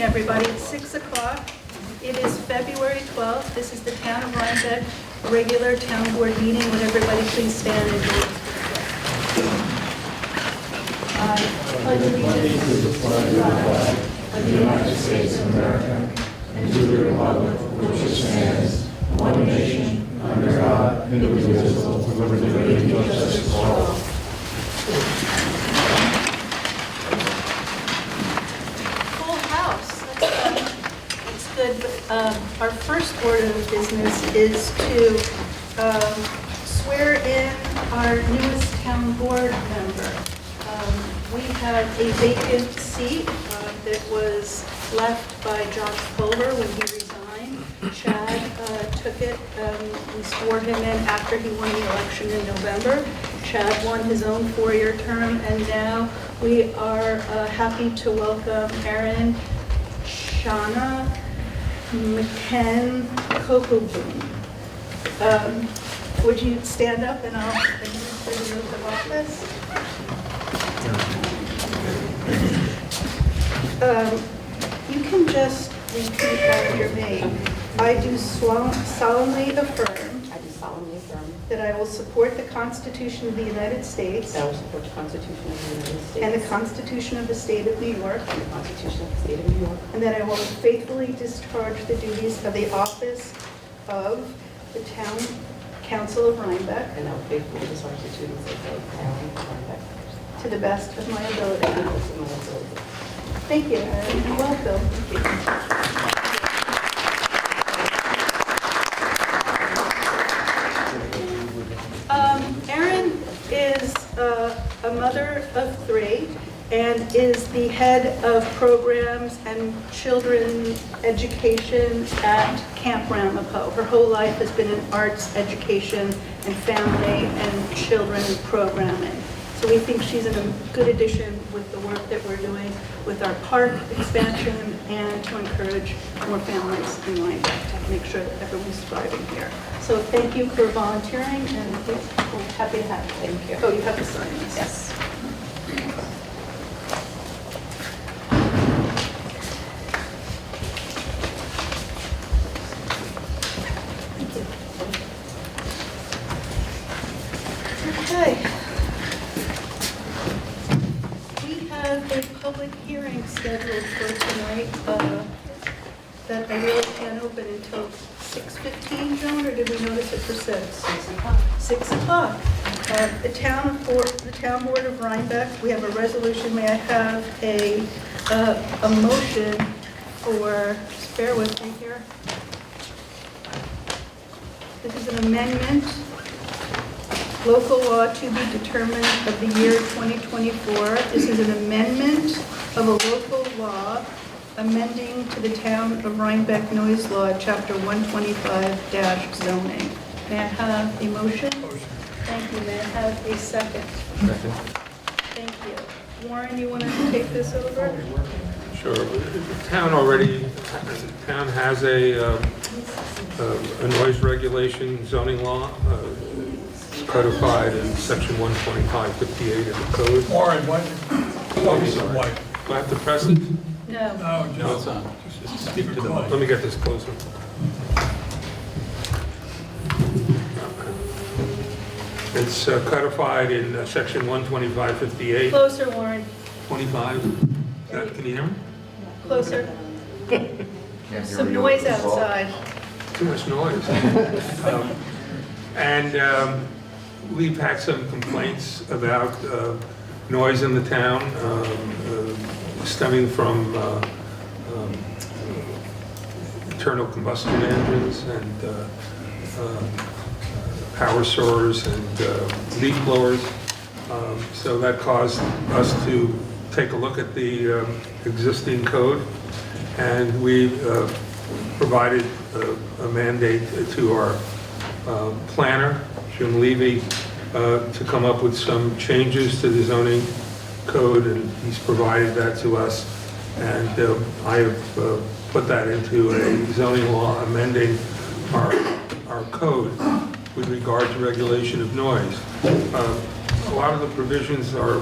everybody. It's 6 o'clock. It is February 12th. This is the Town of Rhinebeck regular town board meeting. Would everybody please stand and join us for the pledge? I pledge allegiance to the flag of the United States of America and to the republic for which it stands, one nation, under God, indivisible, with liberty and justice for all. Good, but our first order of business is to swear in our newest town board member. We have a vacant seat that was left by Josh Kohler when he resigned. Chad took it. We swore him in after he won the election in November. Chad won his own 4-year term, and now we are happy to welcome Erin Shana McKen Kokoboom. Would you stand up and I'll administer the oath of office? You can just repeat after me. I do solemnly affirm that I will support the Constitution of the United States That I will support the Constitution of the United States and the Constitution of the State of New York, and the Constitution of the State of New York, and that I will faithfully discharge the duties of the office of the Town Council of Rhinebeck and I will faithfully discharge the duties of the town of Rhinebeck to the best of my ability. to the best of my ability. Thank you, and welcome. Erin is a mother of 3 and is the head of programs and children education at Camp Ramapo. Her whole life has been in arts, education, and family and children programming. So we think she's a good addition with the work that we're doing with our park expansion and to encourage more families in Rhinebeck to make sure that everyone's thriving here. So thank you for volunteering, and we're happy to have you. Thank you. Oh, you have to sign this. Yes. Okay. We have a public hearing scheduled for tonight that I really can't open until 6:15, Joan, or did we notice it for 6? 6 o'clock. 6 o'clock. The Town Board of Rhinebeck, we have a resolution. May I have a motion for, just bear with me here. This is an amendment, local law to be determined of the year 2024. This is an amendment of a local law amending to the Town of Rhinebeck noise law, Chapter 125-zoning. May I have a motion? Thank you. May I have a second? Second. Thank you. Warren, you want to take this over? Sure. The town has a noise regulation zoning law. It's codified in section 125-58 of the code. Warren, what? Oh, sorry. Do I have to press it? No. No, No, it's on. just keep it quiet. Let me get this closer. It's codified in section 125-58. Closer, Warren. 25. Can you hear me? Closer. Some noise outside. Too much noise. We've had some complaints about noise in the town stemming from internal combustion engines and power sources and leaf blowers. So that caused us to take a look at the existing code, and we provided a mandate to our planner, Jim Levy, to come up with some changes to the zoning code, and he's provided that to us. And I have put that into a zoning law amending our code with regard to regulation of noise. A lot of the provisions are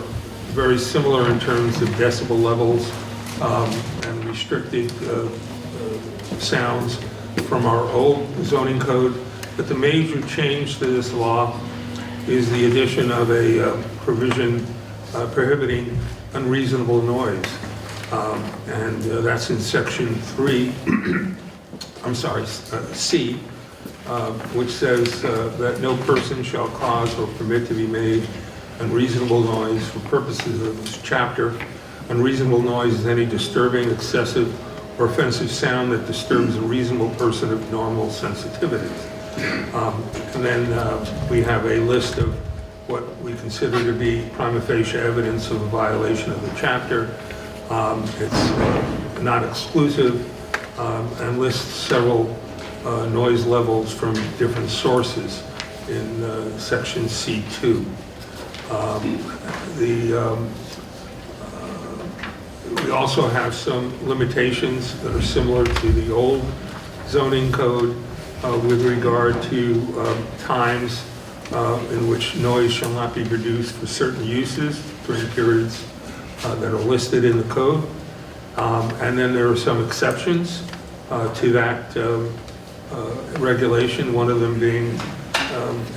very similar in terms of decibel levels and restricted sounds from our old zoning code, but the major change to this law is the addition of a provision prohibiting unreasonable noise. And that's in section 3, I'm sorry, C, which says that no person shall cause or permit to be made unreasonable noise for purposes of this chapter. Unreasonable noise is any disturbing, excessive, or offensive sound that disturbs a reasonable person of normal sensitivities. And then we have a list of what we consider to be prima facie evidence of a violation of the chapter. It's not exclusive and lists several noise levels from different sources in section C2. We also have some limitations that are similar to the old zoning code with regard to times in which noise shall not be produced for certain uses during periods that are listed in the code. And then there are some exceptions to that regulation, one of them being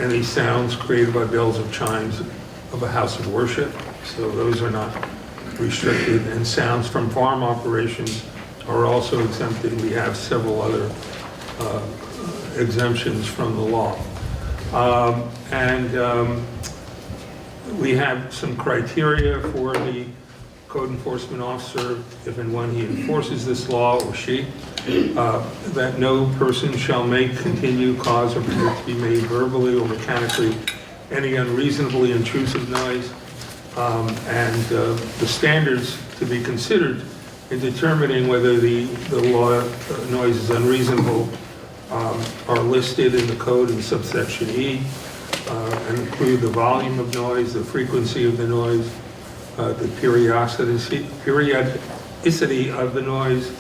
any sounds created by bells or chimes of a house of worship. So those are not restricted, and sounds from farm operations are also exempted. We have several other exemptions from the law. We have some criteria for the code enforcement officer, if and when he enforces this law, or she, that no person shall make, continue, cause, or permit to be made verbally or mechanically any unreasonably intrusive noise. The standards to be considered in determining whether the law noise is unreasonable are listed in the code in subsection E, and include the volume of noise, the frequency of the noise, the periodicity of the noise,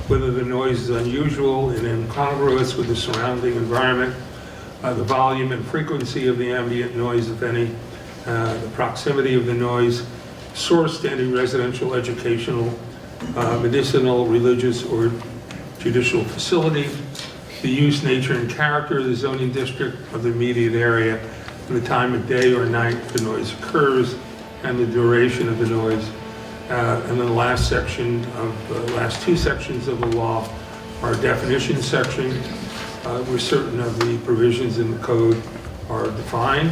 whether the noise is unusual and incongruous with the surrounding environment, the volume and frequency of the ambient noise, if any, the proximity of the noise, source to any residential, educational, medicinal, religious, or judicial facility, the use, nature, and character of the zoning district of the immediate area, and the time of day or night the noise occurs, and the duration of the noise. And then the last two sections of the law are a definition section, where certain of the provisions in the code are defined,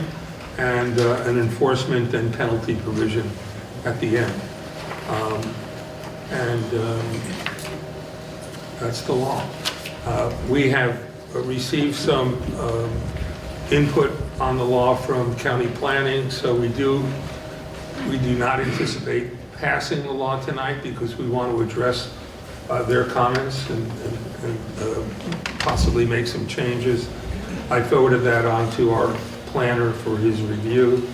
and an enforcement and penalty provision at the end. That's the law. We have received some input on the law from county planning, so we do not anticipate passing the law tonight because we want to address their comments and possibly make some changes. I forwarded that on to our planner for his review,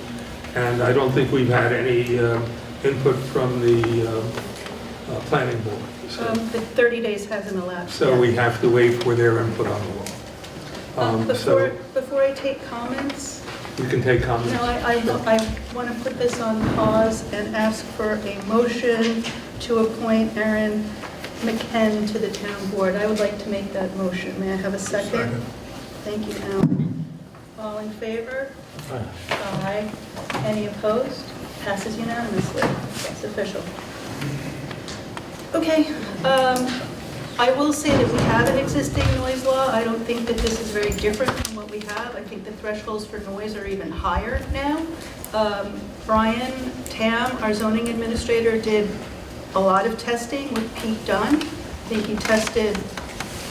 and I don't think we've had any input from the planning board. So, The 30 days hasn't elapsed so yet. we have to wait for their input on the law. Before I take comments, You can take comments. I want to put this on pause and ask for a motion to appoint Aaron McKen to the town board. I would like to make that motion. May I have a second? Second. Thank you, Alan. All in favor? Aye. Any opposed? Passes unanimously. It's official. Okay, I will say that we have an existing noise law. I don't think that this is very different from what we have. I think the thresholds for noise are even higher now. Brian Tam, our zoning administrator, did a lot of testing with Pete Dunn. I think he tested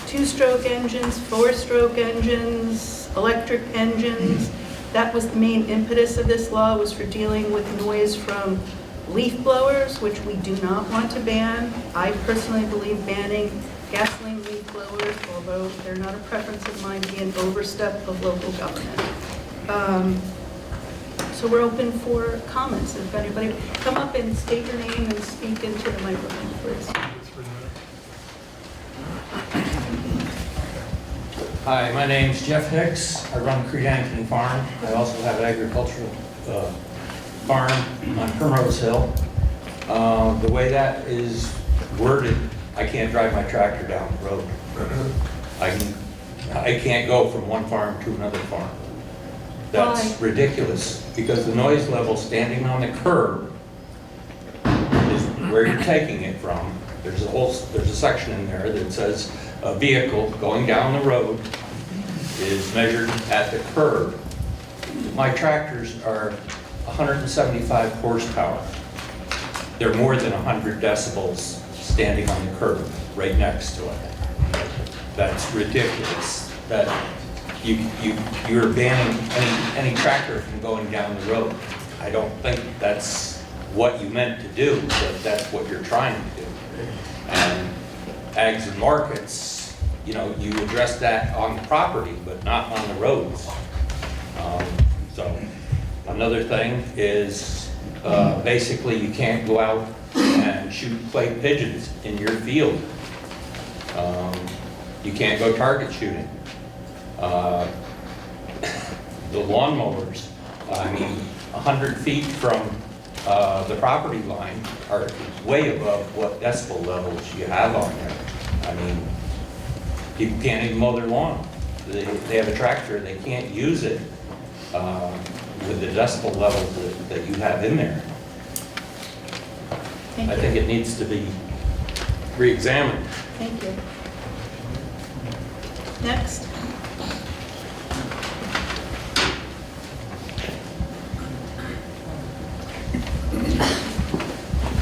2-stroke engines, 4-stroke engines, electric engines. That was the main impetus of this law, was for dealing with noise from leaf blowers, which we do not want to ban. I personally believe banning gasoline leaf blowers, although they're not a preference of mine, to be an overstep of local government. So we're open for comments. If anybody, come up and state your name and speak into the microphone, please. Hi, my name's Jeff Hicks. I run Credanton Farm. I also have an agricultural farm on Primrose Hill. The way that is worded I can't drive my tractor down the road. I can't go from one farm to another farm. That's Why? ridiculous, because the noise level standing on the curb is where you're taking it from. There's a section in there that says a vehicle going down the road is measured at the curb. My tractors are 175 horsepower. They're more than 100 decibels standing on the curb right next to it. That's ridiculous. That you're banning any tractor from going down the road. I don't think that's what you meant to do, but that's what you're trying to do. And ags and markets, you know, you address that on the property, but not on the roads. So another thing is basically you can't go out and shoot clay pigeons in your field. You can't go target shooting. The lawnmowers, I mean, 100 feet from the property line are way above what decibel levels you have on there. I mean, people can't even mow their lawn. They have a tractor, they can't use it with the decibel levels that you have in there. Thank I you. think it needs to be re-examined. Thank you. Next.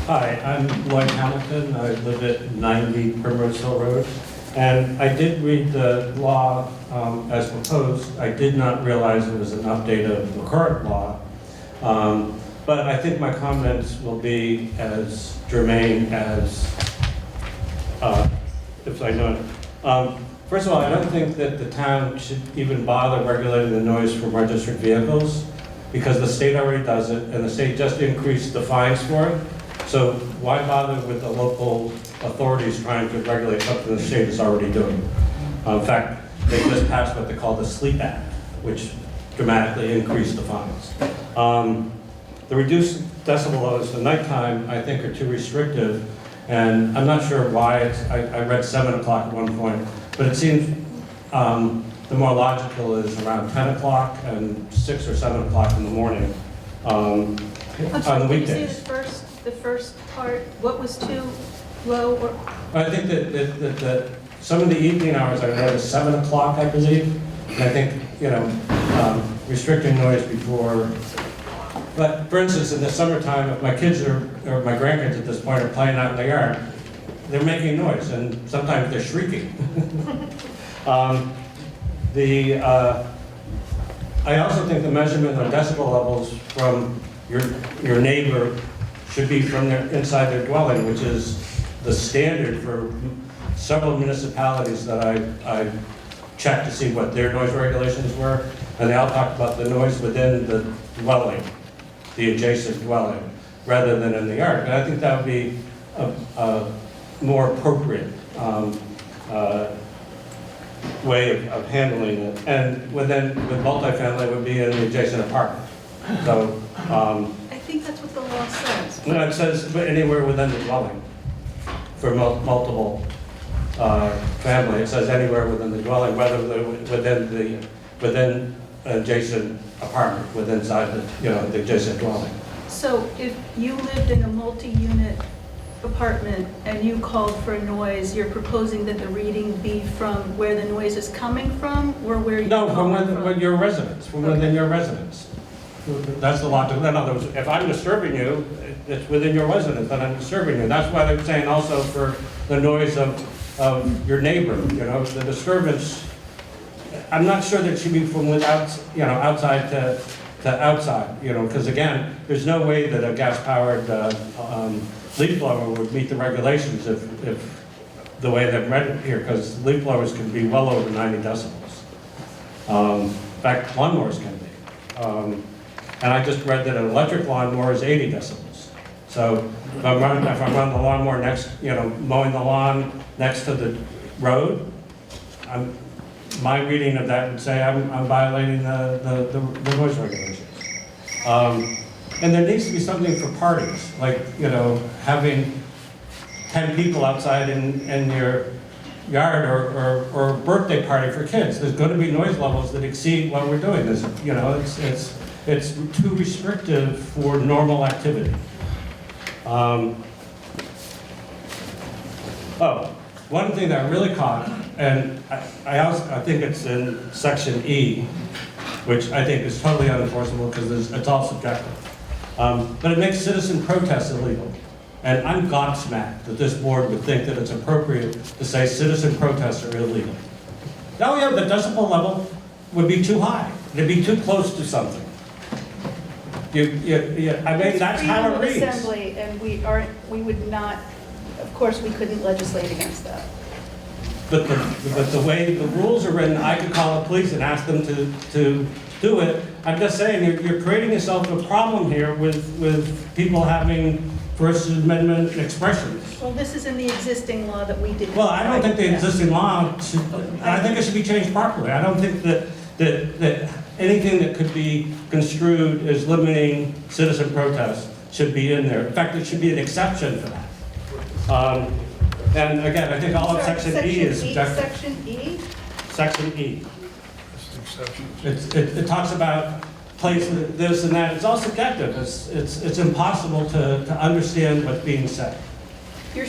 Hi, I'm Lloyd Hamilton. I live at 90 Primrose Hill Road. And I did read the law as proposed. I did not realize it was an update of the current law. But I think my comments will be as germane as, if I know it. First of all, I don't think that the town should even bother regulating the noise from registered vehicles because the state already does it and the state just increased the fines for it. So why bother with the local authorities trying to regulate something the state is already doing? In fact, they just passed what they call the Sleep Act, which dramatically increased the fines. The reduced decibel levels at nighttime, I think, are too restrictive, and I'm not sure why it's, I read 7 o'clock at one point, but it seems the more logical is around 10 o'clock and 6 or 7 o'clock in the morning I'm on sorry, the can you say weekdays. the first part? What was too low or? I think that some of the evening hours I read is 7 o'clock, I believe, and I think, you know, restricting noise before. But for instance, in the summertime, if my kids or my grandkids at this point are playing out in the yard, they're making noise, and sometimes they're shrieking. I also think the measurement of decibel levels from your neighbor should be from inside their dwelling, which is the standard for several municipalities that I checked to see what their noise regulations were, and they all talked about the noise within the dwelling, the adjacent dwelling, rather than in the yard. And I think that would be a more appropriate way of handling it. And with multifamily, it would be in the adjacent apartment. So, I think that's what the law says. no, it says anywhere within the dwelling for multiple family. It says anywhere within the dwelling, whether within adjacent apartment, within inside the adjacent dwelling. So if you lived in a multi-unit apartment and you called for a noise, you're proposing that the reading be from where the noise is coming from or where you're No, from calling from? within your residence, from within your residence. That's the law. In other words, if I'm disturbing you, it's within your residence that I'm disturbing you. That's why they're saying also for the noise of your neighbor, the disturbance. I'm not sure that it should be from without, outside to outside, because again, there's no way that a gas-powered leaf blower would meet the regulations if the way they've read it here, because leaf blowers can be well over 90 decibels. In fact, lawnmowers can be. And I just read that an electric lawnmower is 80 decibels. So if I'm running the lawnmower mowing the lawn next to the road, my reading of that would say I'm violating the noise regulations. And there needs to be something for parties, like, having 10 people outside in your yard or a birthday party for kids. There's going to be noise levels that exceed what we're doing. There's, you know, it's too restrictive for normal activity. One thing that really caught, and I think it's in section E, which I think is totally unenforceable because it's all subjective. But it makes citizen protests illegal. And I'm gobsmacked that this board would think that it's appropriate to say citizen protests are illegal. Oh yeah, the decibel level would be too high. It'd be too close to something. I mean, that's how it reads. Freedom of assembly, and we would not, of course, we couldn't legislate against that. But the way the rules are written, I could call the police and ask them to do it. I'm just saying, you're creating yourself a problem here with people having First Amendment expressions. Well, this is in the existing law that we did. Well, I don't think the existing law should, I think it should be changed properly. I don't think that anything that could be construed as limiting citizen protest should be in there. In fact, it should be an exception for that. And again, I think all of section E is subjective. Section E? Section E. Just exceptions. It talks about places, this and that. It's all subjective. It's impossible to understand what's being said. You're,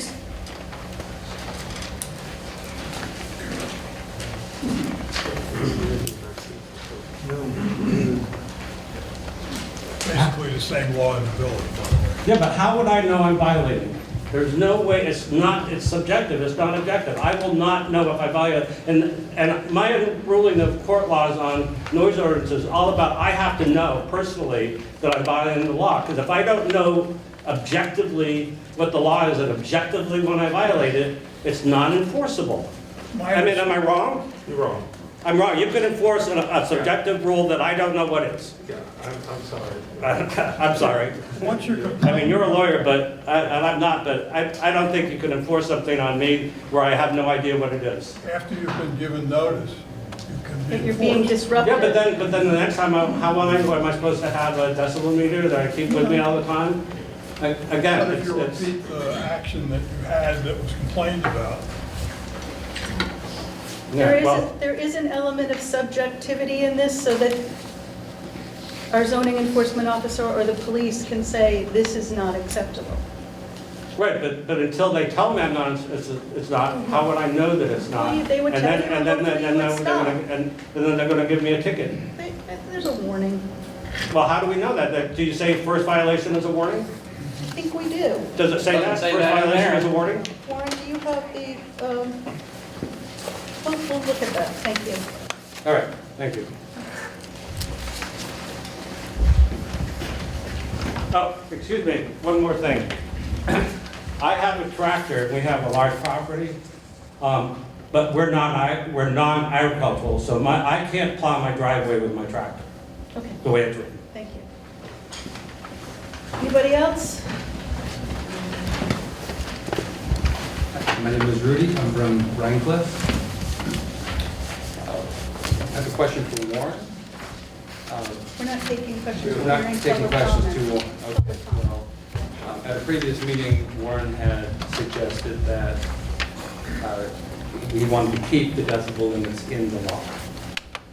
Basically the same law in the village, by the way. Yeah, but how would I know I'm violating it? There's no way, it's subjective, it's not objective. I will not know if I violate, and my ruling of court laws on noise ordinances is all about, I have to know personally that I'm violating the law. Because if I don't know objectively what the law is and objectively when I violate it, it's non-enforceable. I mean, am I wrong? You're wrong. I'm wrong. You can enforce a subjective rule that I don't know what is. Yeah, I'm sorry. I'm sorry. Once you're I mean, complaining, you're a lawyer, but, and I'm not, but I don't think you can enforce something on me where I have no idea what it is. after you've been given notice, you can be that you're being enforced. disruptive. Yeah, but then the next time, how am I supposed to have a decibel meter that I keep with me all the time? Again, But if you it's, repeat the action that you had that was complained about, yeah, well, There is an element of subjectivity in this so that our zoning enforcement officer or the police can say, this is not acceptable. right, but until they tell me I'm not, it's not, how would I know that it's not? Well, they would And tell then- you, and then- hopefully and you then would they're stop. gonna- And then they're gonna give me a ticket. There's a warning. Well, how do we know that? Do you say first violation is a warning? I think we do. Does it say Doesn't that? say First that in violation there. is a warning? Warren, do you have the, we'll look at that, thank you. All right, thank you. Oh, excuse me, one more thing. I have a tractor, and we have a large property, but we're non-agricultural, so I can't plow my driveway with my tractor, Okay, the way it's written. thank you. Anybody else? My name is Rudy. I'm from Rhinecliff. I have a question for Warren. We're not taking questions. We're not during taking public questions comment. to Warren. Okay, well, at a previous meeting, Warren had suggested that he wanted to keep the decibel limits in the law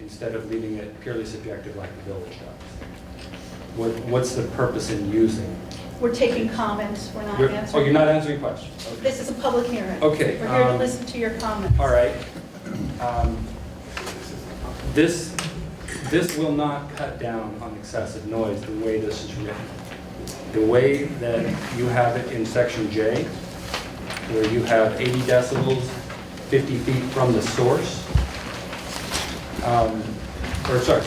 instead of leaving it purely subjective like the village does. What's the purpose in using? We're taking comments, we're not Oh, you're answering. not answering questions? Okay. This is a public hearing. Okay, We're here to listen to your comments. All right. This will not cut down on excessive noise the way this is written. The way that you have it in section J, where you have 80 decibels, 50 feet from the source,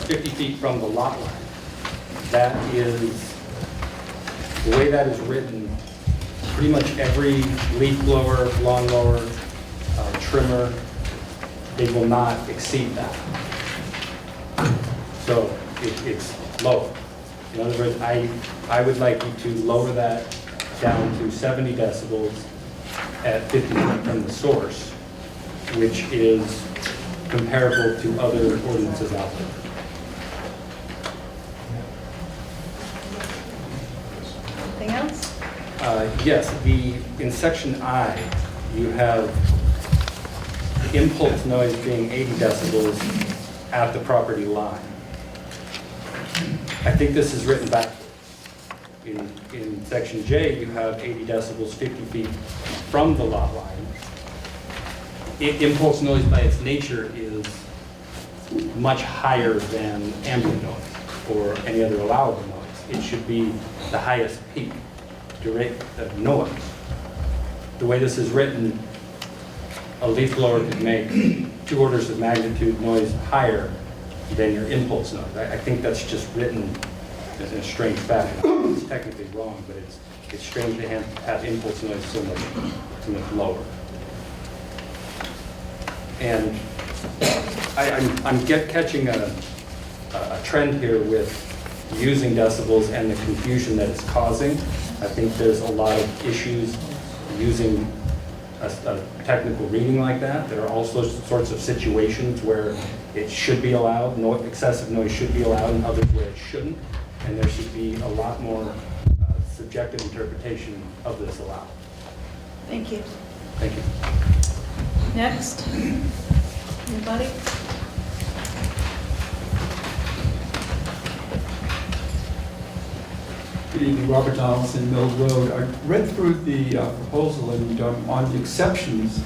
50 feet from the lot line. That is, the way that is written, pretty much every leaf blower, lawnmower, trimmer, they will not exceed that. So it's lower. In other words, I would like you to lower that down to 70 decibels at 50 feet from the source, which is comparable to other ordinances out there. Anything else? Yes, in section I, you have impulse noise being 80 decibels at the property line. I think this is written back. In section J, you have 80 decibels 50 feet from the lot line. Impulse noise by its nature is much higher than ambient noise or any other allowable noise. It should be the highest peak of noise. The way this is written, a leaf blower could make 2 orders of magnitude noise higher than your impulse noise. I think that's just written in a strange fashion. It's technically wrong, but it's strange to have impulse noise so much lower. And I'm catching a trend here with using decibels and the confusion that it's causing. I think there's a lot of issues using a technical reading like that. There are also sorts of situations where it should be allowed, excessive noise should be allowed, and others where it shouldn't. And there should be a lot more subjective interpretation of this allowed. Thank you. Thank you. Next. Anybody? Good evening, Robert Donaldson, Mills Road. I read through the proposal, and on the exceptions,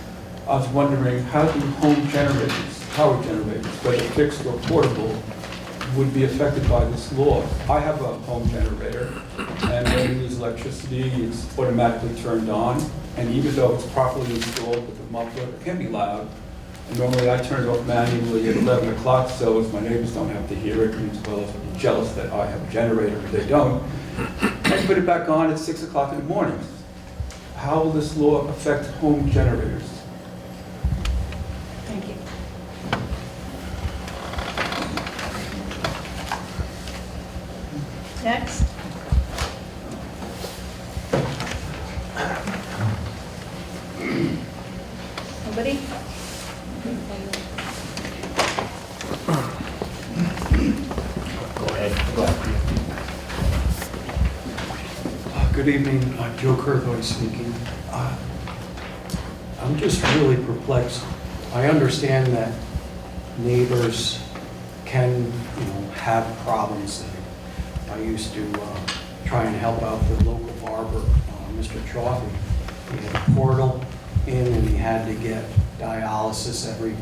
I was wondering how do home generators, power generators, whether fixed or portable, would be affected by this law. I have a home generator, and when we use electricity, it's automatically turned on, and even though it's properly installed with a muffler, it can be loud. And normally I turn it off manually at 11 o'clock, so as my neighbors don't have to hear it, and as well as be jealous that I have a generator and they don't. I put it back on at 6 o'clock in the morning. How will this law affect home generators? Thank you. Next. Nobody? Good evening, Joe Kurthoy speaking. I'm just really perplexed. I understand that neighbors can, have problems. I used to try and help out the local barber, Mr. Trophy. He had a portal in and he had to get dialysis every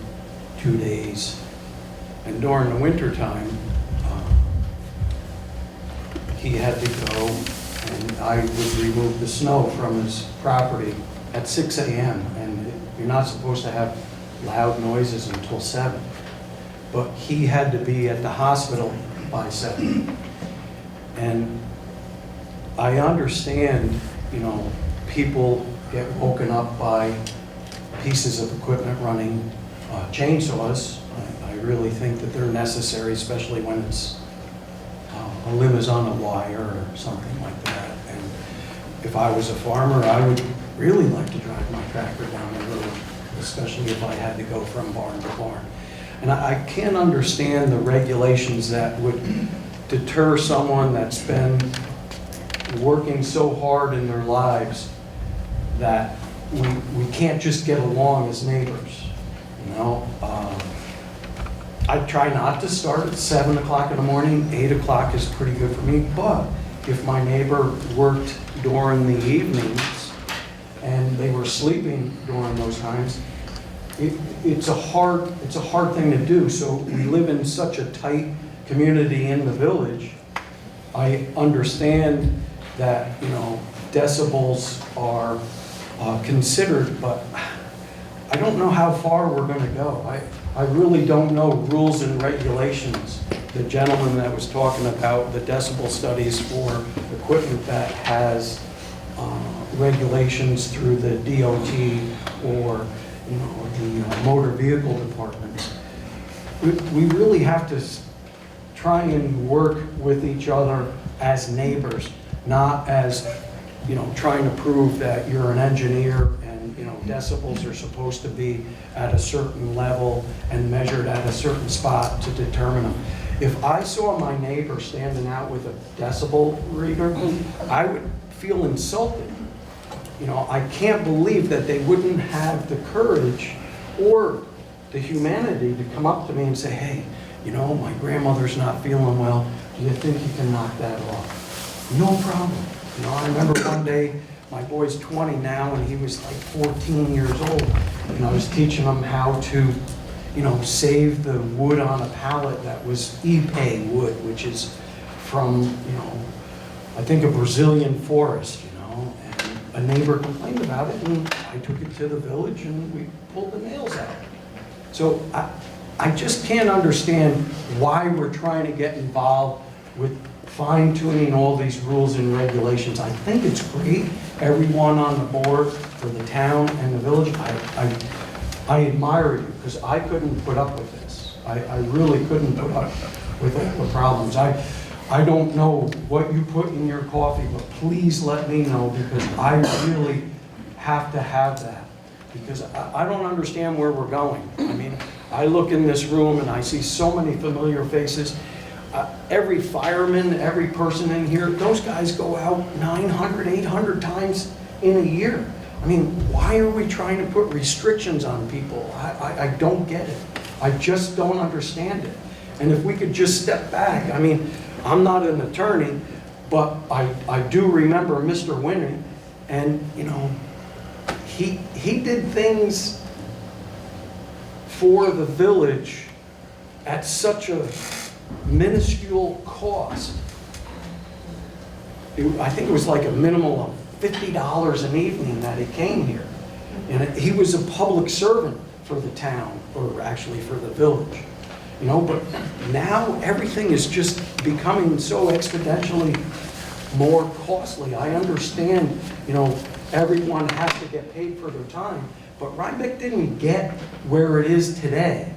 2 days. And during the winter time, he had to go, and I would remove the snow from his property at 6 a.m. And you're not supposed to have loud noises until 7. But he had to be at the hospital by 7. And I understand, people get woken up by pieces of equipment running chainsaws. I really think that they're necessary, especially when it's a limb is on a wire or something like that. And if I was a farmer, I would really like to drive my tractor down the road, especially if I had to go from barn to barn. And I can't understand the regulations that would deter someone that's been working so hard in their lives that we can't just get along as neighbors. I try not to start at 7 o'clock in the morning. 8 o'clock is pretty good for me. But if my neighbor worked during the evenings and they were sleeping during those times, it's a hard thing to do. So we live in such a tight community in the village. I understand that decibels are considered, but I don't know how far we're going to go. I really don't know rules and regulations. The gentleman that was talking about the decibel studies for equipment that has regulations through the DOT or the motor vehicle departments. We really have to try and work with each other as neighbors, not as trying to prove that you're an engineer and decibels are supposed to be at a certain level and measured at a certain spot to determine them. If I saw my neighbor standing out with a decibel reader, I would feel insulted You know, I can't believe that they wouldn't have the courage or the humanity to come up to me and say, hey, you know, my grandmother's not feeling well. Do you think you can knock that off? No problem. You know, I remember one day, my boy's 20 now, and he was like 14 years old. And I was teaching him how to, you know, save the wood on a pallet that was Ipe wood, which is from, you know, I think a Brazilian forest, you know. And a neighbor complained about it, and I took it to the village, and we pulled the nails out. So I just can't understand why we're trying to get involved with fine-tuning all these rules and regulations. I think it's great, everyone on the board for the town and the village. I admire you, because I couldn't put up with this. I really couldn't put up with all the problems. I don't know what you put in your coffee, but please let me know, because I really have to have that. Because I don't understand where we're going. I mean, I look in this room and I see so many familiar faces. Every fireman, every person in here, those guys go out 900, 800 times in a year. I mean, why are we trying to put restrictions on people? I don't get it. I just don't understand it. And if we could just step back, I mean, I'm not an attorney, but I do remember Mr. Winnie, and you know, he did things for the village at such a minuscule cost. I think it was like a minimum of $50 an evening that he came here. And he was a public servant for the town, or actually for the village. You know, but now everything is just becoming so exponentially more costly. I understand, you know, everyone has to get paid for their time, but Rhinebeck didn't get where it is today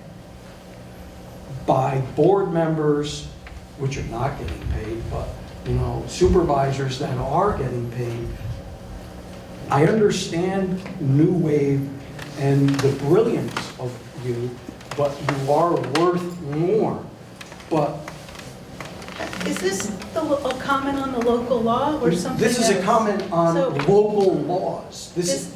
by board members, which are not getting paid, but, you know, supervisors that are getting paid. I understand New Wave and the brilliance of you, but you are worth more. But Is this a comment on the local law or something this is a else? comment on So- local laws.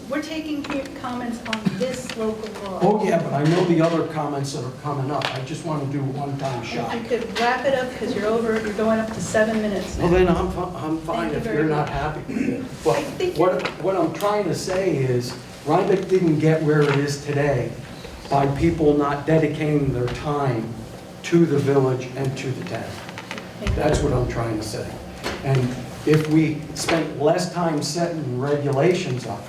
We're taking here comments on this local law. Oh, yeah, but I know the other comments that are coming up. I just want to do a one-time If shot. you could wrap it up, because you're going up to 7 minutes Well, now. then I'm fine you if very you're not much. happy with it. I But think what I'm trying to say is, Rhinebeck didn't get where it is today by people not dedicating their time to the village and to the town. That's what I'm trying to say. And if we spent less time setting regulations up,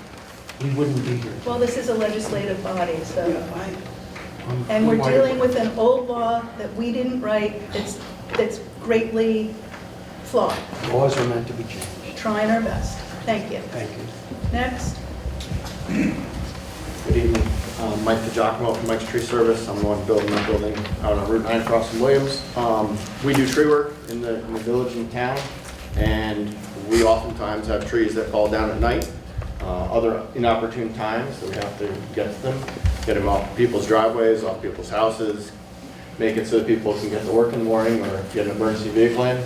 we wouldn't be here. Well, this is a legislative body, so, I'm- and we're I'm dealing with an old law that we didn't write, that's greatly flawed. Laws are meant to be changed. Trying our best. Thank you. Thank you. Next. Good evening. Mike DiGiacomo from Mike's Tree Service. I'm the one building that building out on Route 9 across from Williams. We do tree work in the village and town, and we oftentimes have trees that fall down at night. Other inopportune times that we have to get to them, get them off people's driveways, off people's houses, make it so that people can get to work in the morning or get an emergency vehicle in,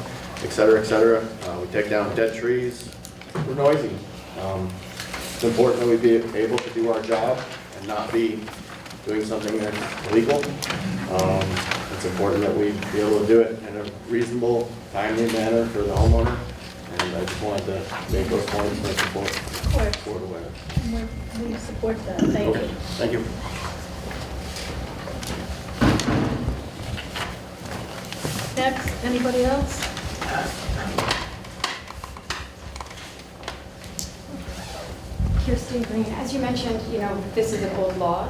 et cetera, et cetera. We take down dead trees. We're noisy. It's important that we be able to do our job and not be doing something that's illegal. It's important that we be able to do it in a reasonable, timely manner for the homeowner. And I just wanted to make those points and support Of course. the way. We support that. Thank Okay, you. thank you. Next, anybody else? Kirsten Green, as you mentioned, you know, this is an old law.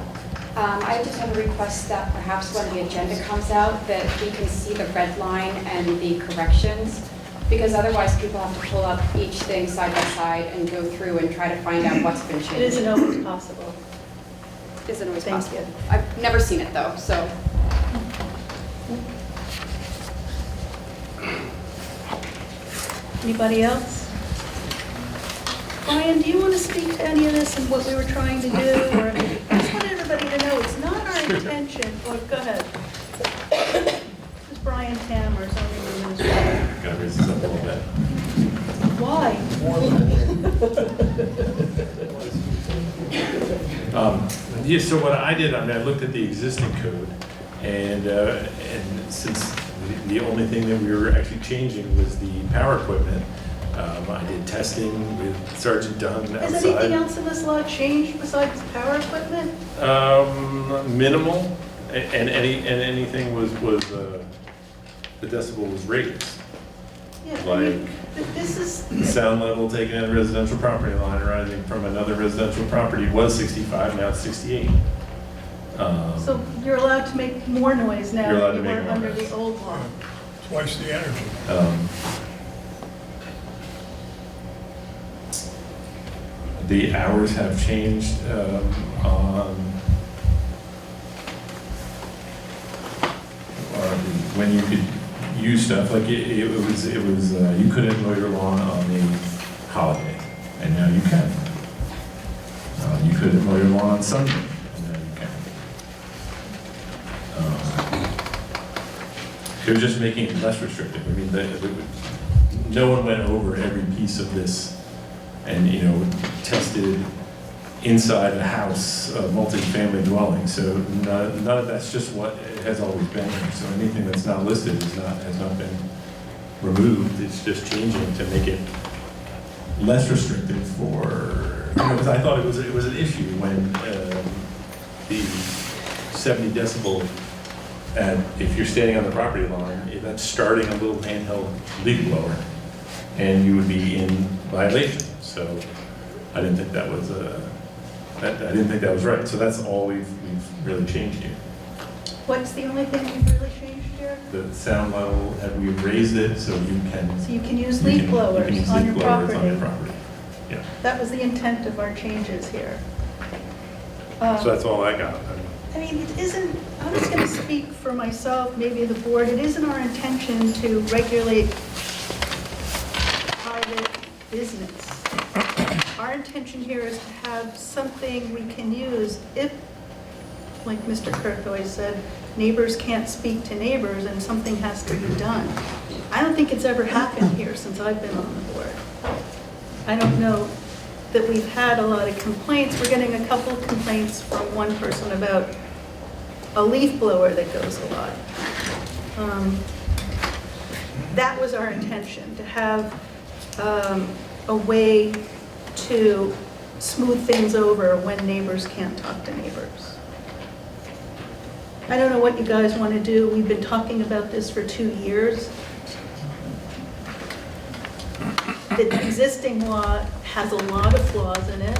I just have a request that perhaps when the agenda comes out, that we can see the red line and the corrections, because otherwise people have to pull up each thing side by side and go through and try to find out what's been changed. It isn't always possible. Isn't always Thank possible. you. I've never seen it though, so. Anybody else? Brian, do you want to speak to any of this and what we were trying to do? Or I just want everybody to know it's not our intention. Or go ahead. This is Brian Tammer, zoning administrator. Gotta raise this up a little bit. Why? Yeah, so what I did, I mean, I looked at the existing code, and since the only thing that we were actually changing was the power equipment, I did testing with Sergeant Dunn outside. Has anything else in this law changed besides power equipment? Minimal, and anything was the decibel was raised. Yeah, I mean, Like but this is, sound level taken at a residential property line arising from another residential property was 65, now it's 68. so you're allowed to make more noise now You're allowed than to you make were more under noise. the old law. Twice the energy. The hours have changed on when you could use stuff, like it was you couldn't mow your lawn on a holiday, and now you can. You couldn't mow your lawn on Sunday, and now you can. It was just making it less restrictive. I mean, no one went over every piece of this and, tested inside a house, a multi-family dwelling. So none of that's just what it has always been. So anything that's not listed has not been removed. It's just changing to make it less restrictive for, because I thought it was an issue when the 70 decibel, if you're standing on the property line, that's starting a little handheld leaf blower, and you would be in violation. So I didn't think that was I didn't think that was right. So that's all we've really changed here. What's the only thing you've really changed here? The sound level, and we've raised it so you can. So you can use you leaf can blowers use on leaf your blowers on your property. property. Yeah. That was the intent of our changes here. So that's all I got. I mean, it isn't, I'm just going to speak for myself, maybe the board, it isn't our intention to regulate private business. Our intention here is to have something we can use if, like Mr. Kirk always said, neighbors can't speak to neighbors and something has to be done. I don't think it's ever happened here since I've been on the board. I don't know that we've had a lot of complaints. We're getting a couple of complaints from one person about a leaf blower that goes a lot. That was our intention, to have a way to smooth things over when neighbors can't talk to neighbors. I don't know what you guys want to do. We've been talking about this for 2 years. The existing law has a lot of flaws in it.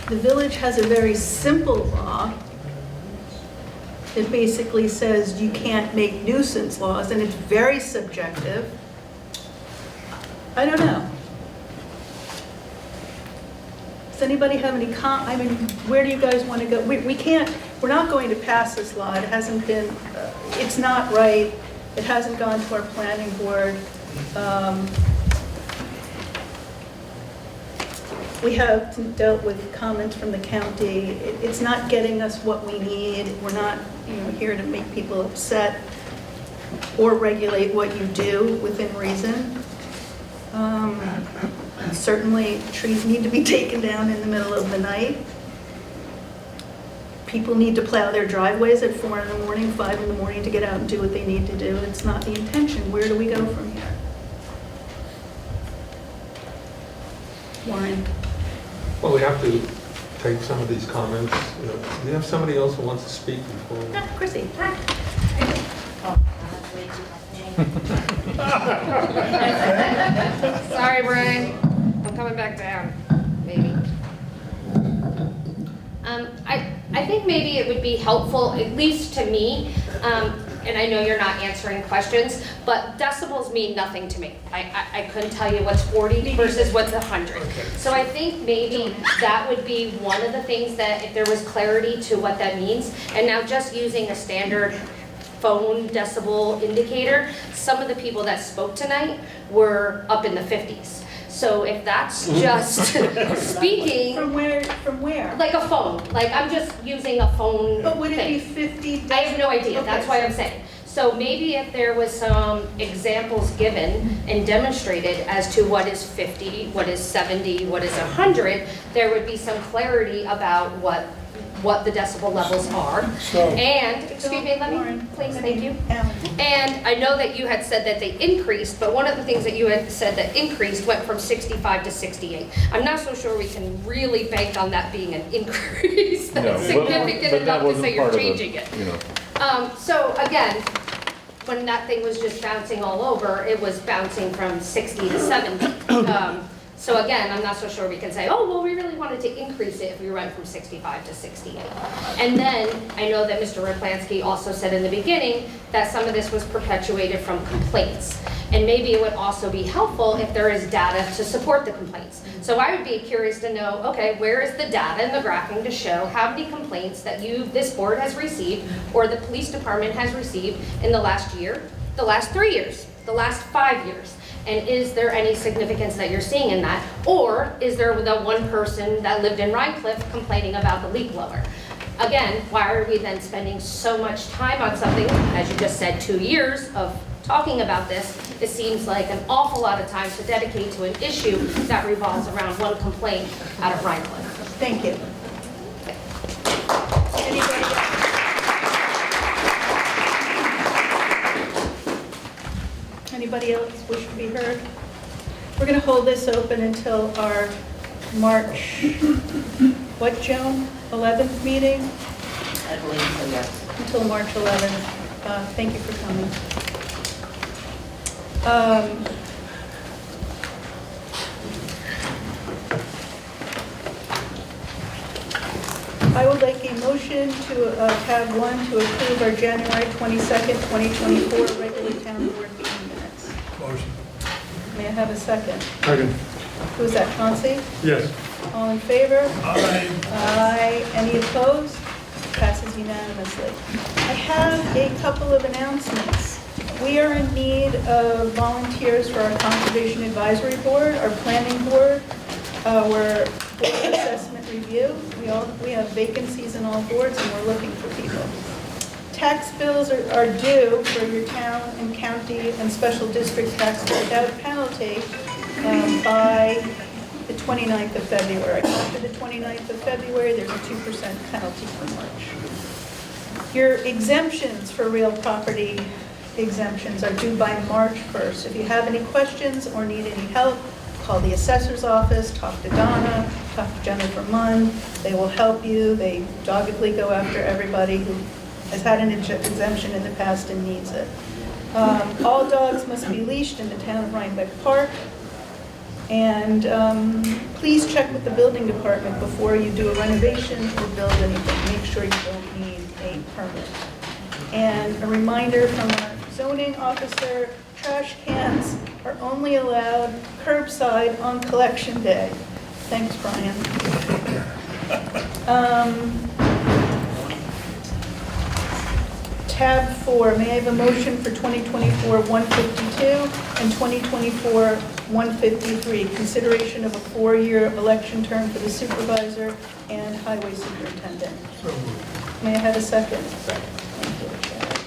The village has a very simple law. It basically says you can't make nuisance laws, and it's very subjective. I don't know. Does anybody have any I mean, where do you guys want to go? We can't, we're not going to pass this law. It hasn't been, it's not right. It hasn't gone to our planning board. We have dealt with comments from the county. It's not getting us what we need. We're not, here to make people upset or regulate what you do within reason. Certainly, trees need to be taken down in the middle of the night. People need to plow their driveways at 4 in the morning, 5 in the morning to get out and do what they need to do. It's not the intention. Where do we go from here? Warren? Well, we have to take some of these comments. Do you have somebody else who wants to speak before? Chrissy. Sorry, Brian. I'm coming back down, maybe. I think maybe it would be helpful, at least to me, and I know you're not answering questions, but decibels mean nothing to me. I couldn't tell you what's 40 versus what's 100. So I think maybe that would be one of the things that, if there was clarity to what that means, and now just using a standard phone decibel indicator, some of the people that spoke tonight were up in the 50s. So if that's just speaking, From where? like a phone, like I'm just using a phone But would it be thing. 50? I have no idea, Okay, that's why I'm saying. So maybe if there was some examples given and demonstrated as to what is 50, what is 70, what is 100, there would be some clarity about what what the decibel levels are. So- And, excuse me, let me, Lauren, please, thank you. Alan. And I know that you had said that they increased, but one of the things that you had said that increased went from 65 to 68. I'm not so sure we can really bank on that being an increase No, that's significant but that enough to wasn't say you're part of changing it. You know. So again, when that thing was just bouncing all over, it was bouncing from 60 to 70. So again, I'm not so sure we can say, oh, well, we really wanted to increase it if we went from 65 to 68. And then I know that Mr. Raplansky also said in the beginning that some of this was perpetuated from complaints. And maybe it would also be helpful if there is data to support the complaints. So I would be curious to know, okay, where is the data and the graphing to show how many complaints that this board has received or the police department has received in the last year, the last 3 years, the last 5 years? And is there any significance that you're seeing in that? Or is there the one person that lived in Rhine Cliff complaining about the leak blower? Again, why are we then spending so much time on something, as you just said, 2 years of talking about this? It seems like an awful lot of time to dedicate to an issue that revolves around one complaint out of Rhine Cliff. Thank you. Anybody else? Anybody else wish to be heard? We're going to hold this open until our March, what, Joan? 11th meeting? I believe so, yes. Until March 11th. Thank you for coming. I would like a motion to tab 1 to approve our January 22nd, 2024 regular town board meeting minutes. Motion. May I have a second? Second. Who is that, Chauncey? Yes. All in favor? Aye. Aye. Any opposed? Passes unanimously. I have a couple of announcements. We are in need of volunteers for our Conservation Advisory Board, our Planning Board, our Board of Assessment Review. We have vacancies in all boards, and we're looking for people. Tax bills are due for your town and county and special district taxes without penalty by the 29th of February. After the 29th of February, there's a 2% penalty for March. Your exemptions for real property exemptions are due by March 1st. If you have any questions or need any help, call the assessor's office, talk to Donna, talk to Jennifer Munn. They will help you. They doggedly go after everybody who has had an exemption in the past and needs it. All dogs must be leashed in the town of Rhinebeck Park. And please check with the building department before you do a renovation or build anything. Make sure you don't need a permit. And a reminder from our zoning officer, trash cans are only allowed curbside on collection day. Thanks, Brian. Tab 4, may I have a motion for 2024-152 and 2024-153, consideration of a 4-year election term for the supervisor and highway superintendent. So moved. May I have a second? Second. Thank you, Chad.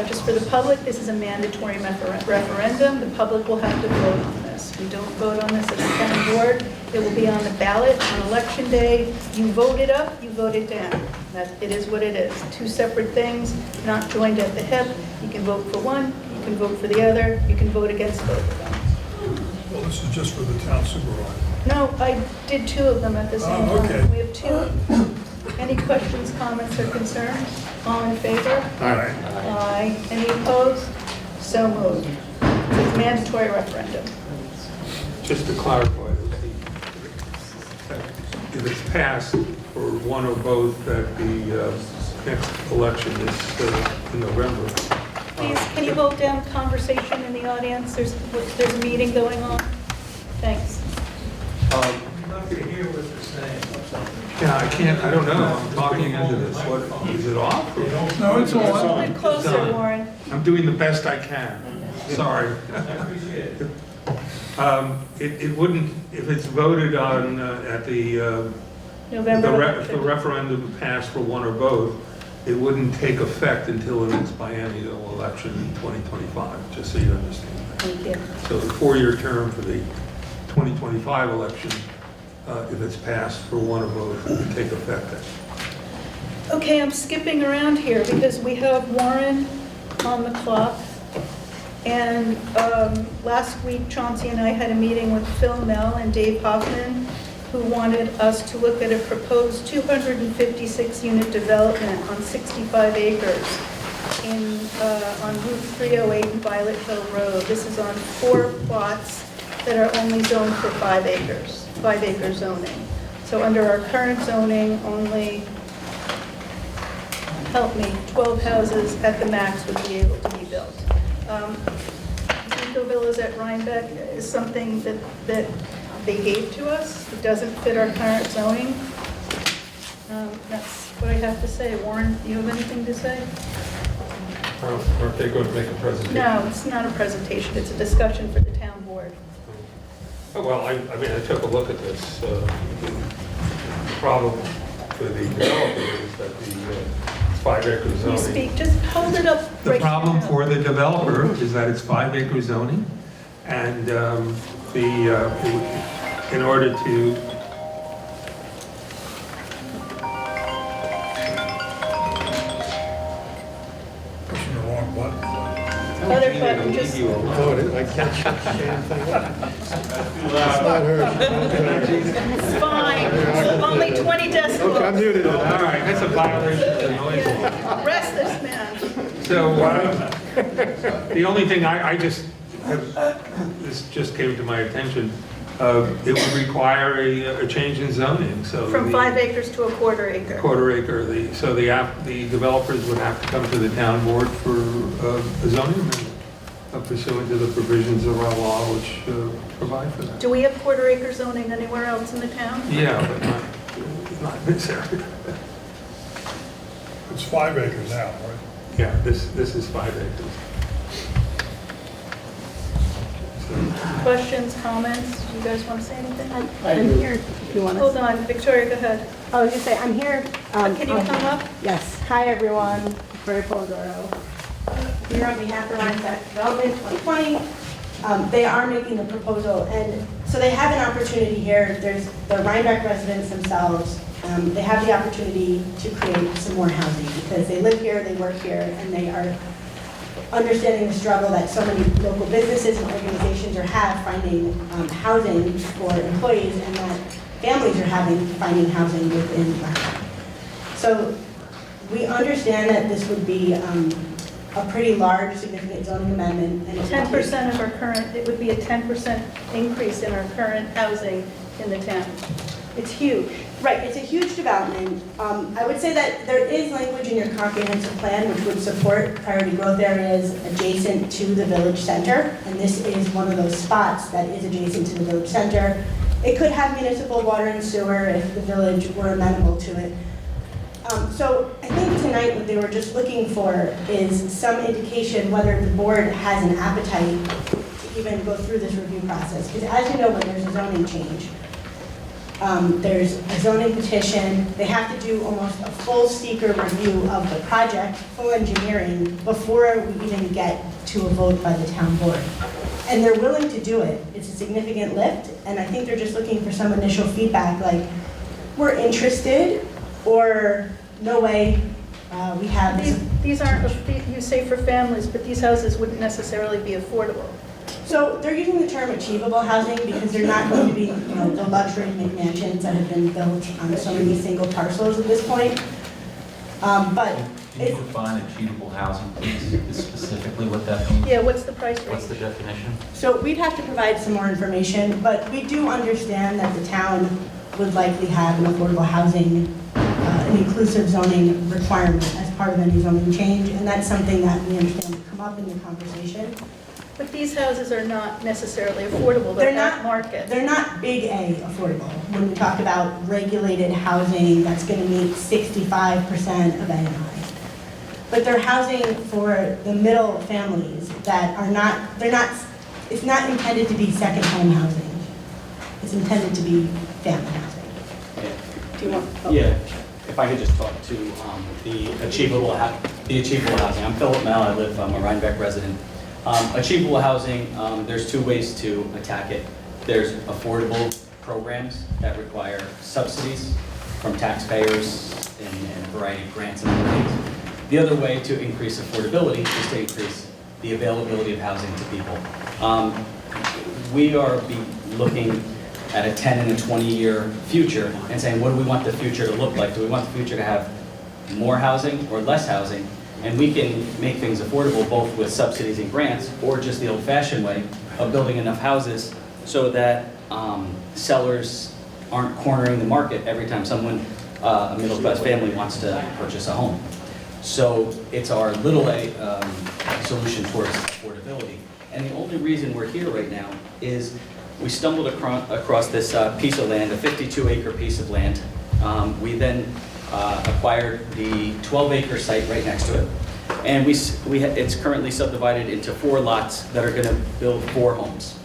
Just for the public, this is a mandatory referendum. The public will have to vote on this. We don't vote on this as a town board. It will be on the ballot on election day. You vote it up, you vote it down. It is what it is. Two separate things, not joined at the hip. You can vote for one, you can vote for the other, you can vote against both of them. Well, this is just for the town supervisor. No, I did 2 of them at the same Oh, okay. time. We have 2. Any questions, comments, or concerns? All in favor? Aye. Aye. Any opposed? So moved. It's mandatory referendum. Just to clarify, if it's passed for one or both at the next election is in November. Please, can you hold down conversation in the audience? There's a meeting going on. Thanks. I'm not going to hear what they're saying. Yeah, I can't, I don't know, I'm talking into this. What, is it off? Or- No, it's A on. little bit closer, Warren. I'm doing the best I can. Sorry. It wouldn't, if it's voted on at the November if the referendum passed for one or both, it wouldn't take effect until the next biennial election in 2025, just so you understand that. Thank you. So the 4-year term for the 2025 election, if it's passed, for one of those to take effect then. Okay, I'm skipping around here because we have Warren on the clock. And last week, Chauncey and I had a meeting with Phil Mell and Dave Hoffman, who wanted us to look at a proposed 256-unit development on 65 acres on Route 308 and Violet Hill Road. This is on 4 plots that are only zoned for 5 acres, 5-acre zoning. So under our current zoning, only, help me, 12 houses at the max would be able to be built. Eco Villas at Rhinebeck is something that they gave to us. It doesn't fit our current zoning. That's what I have to say. Warren, do you have anything to say? Aren't they going to make a presentation? No, it's not a presentation. It's a discussion for the town board. Oh, well, I mean, I took a look at this. The problem for the developer is that the 5-acre Can you zoning. speak? Just hold it up. The right problem now. for the developer is that it's 5-acre zoning, and in order to Pushing the wrong button. Other button, just, it's fine. Only 20 decibels. muted. all right, that's a violation of the noise law. Yeah. Arrest this man. So, the only thing I just have, this just came to my attention, it would require a change in zoning, so. From the 5 acres to a quarter acre. Quarter acre, so the developers would have to come to the town board for a zoning amendment pursuant to the provisions of our law which provide for that. Do we have quarter acre zoning anywhere else in the town? Yeah, but not in this area. It's 5 acres now, right? Yeah, this is 5 acres. Questions, comments? Do you guys want to say anything? I'm here if you want Hold to. on, Victoria, go ahead. I was just saying, I'm here. Can you come up? Yes. Hi, everyone. Victoria Polidoro. Here on behalf of Rhinebeck Development 2020. They are making the proposal, and so they have an opportunity here. There's the Rhinebeck residents themselves. They have the opportunity to create some more housing because they live here, they work here, and they are understanding the struggle that so many local businesses and organizations are finding housing for employees, and that families are finding housing within Rhinebeck. So we understand that this would be a pretty large, significant zoning amendment. And 10% of our current, it would be a 10% increase in our current housing in the town. It's huge. Right, it's a huge development. I would say that there is language in your comprehensive plan which would support priority growth areas adjacent to the village center, and this is one of those spots that is adjacent to the village center. It could have municipal water and sewer if the village were amenable to it. So I think tonight what they were just looking for is some indication whether the board has an appetite to even go through this review process. Because as you know, when there's a zoning change, there's a zoning petition. They have to do almost a full seeker review of the project, full engineering, before we even get to a vote by the town board. And they're willing to do it. It's a significant lift, and I think they're just looking for some initial feedback, like, we're interested, or no way, we have this. These aren't, you say for families, but these houses wouldn't necessarily be affordable. So they're using the term achievable housing because they're not going to be, the luxury McMansions that have been built on so many single parcels at this point. But Can you define achievable housing, please, specifically what that means? Yeah, what's the price What's the range? definition? so we'd have to provide some more information, but we do understand that the town would likely have an affordable housing, an inclusive zoning requirement as part of any zoning change, and that's something that we understand would come up in the conversation. But these houses are not necessarily affordable, They're they're not- not market. They're not big A affordable. When we talk about regulated housing, that's going to meet 65% of AMI. But they're housing for the middle families that are not, it's not intended to be second home housing. It's intended to be family housing. Do you want? Yeah, if I could just talk to the achievable housing. I'm Philip Mel, I'm a Rhinebeck resident. Achievable housing, there's two ways to attack it. there's affordable programs that require subsidies from taxpayers and a variety of grants and other things. The other way to increase affordability is to increase the availability of housing to people. We are looking at a 10 and a 20-year future and saying, what do we want the future to look like? Do we want the future to have more housing or less housing? And we can make things affordable both with subsidies and grants, or just the old-fashioned way of building enough houses so that sellers aren't cornering the market every time someone, a middle-class family, wants to purchase a home. So it's our little a solution towards affordability. And the only reason we're here right now is we stumbled across this piece of land, a 52-acre piece of land. We then acquired the 12-acre site right next to it. And it's currently subdivided into 4 lots that are going to build 4 homes.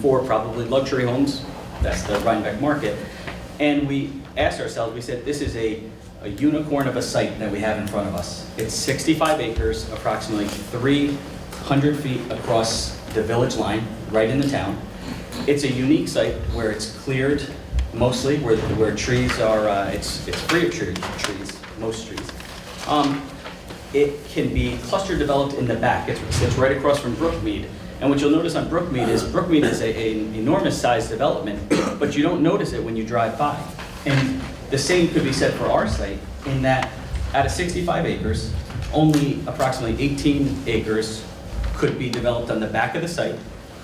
4 probably luxury homes. That's the Rhinebeck market. And we asked ourselves, we said, this is a unicorn of a site that we have in front of us. It's 65 acres, approximately 300 feet across the village line, right in the town. It's a unique site where it's cleared mostly, where trees are, it's free of trees, most trees. It can be cluster developed in the back. It's right across from Brookmead. And what you'll notice on Brookmead is an enormous size development, but you don't notice it when you drive by. And the same could be said for our site, in that out of 65 acres, only approximately 18 acres could be developed on the back of the site,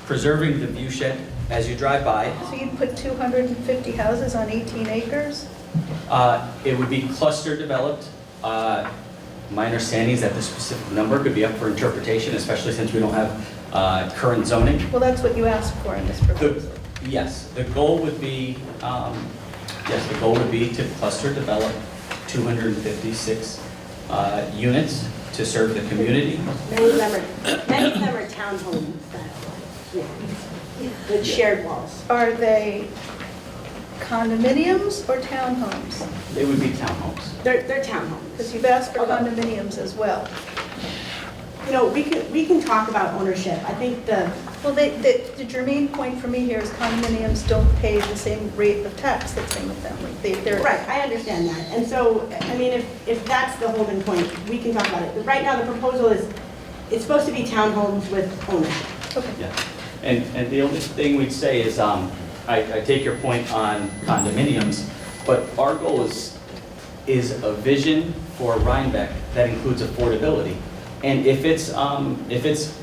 preserving the view shed as you drive by. So you'd put 250 houses on 18 acres? It would be cluster developed. My understanding is that the specific number could be up for interpretation, especially since we don't have current zoning. Well, that's what you asked for in this proposal. Yes, the goal would be, to cluster develop 256 units to serve the community. Many of them are townhome style, with shared walls. Are they condominiums or townhomes? They would be townhomes. They're townhomes. Because you've asked for condominiums as well. You know, we can talk about ownership. I think the germane point for me here is condominiums don't pay the same rate of tax that single family. Right, I understand that. And so, I mean, if that's the holding point, we can talk about it. But right now, the proposal is, it's supposed to be townhomes with ownership. Okay. Yeah. And the only thing we'd say is, I take your point on condominiums, but our goal is a vision for Rhinebeck that includes affordability. And if it's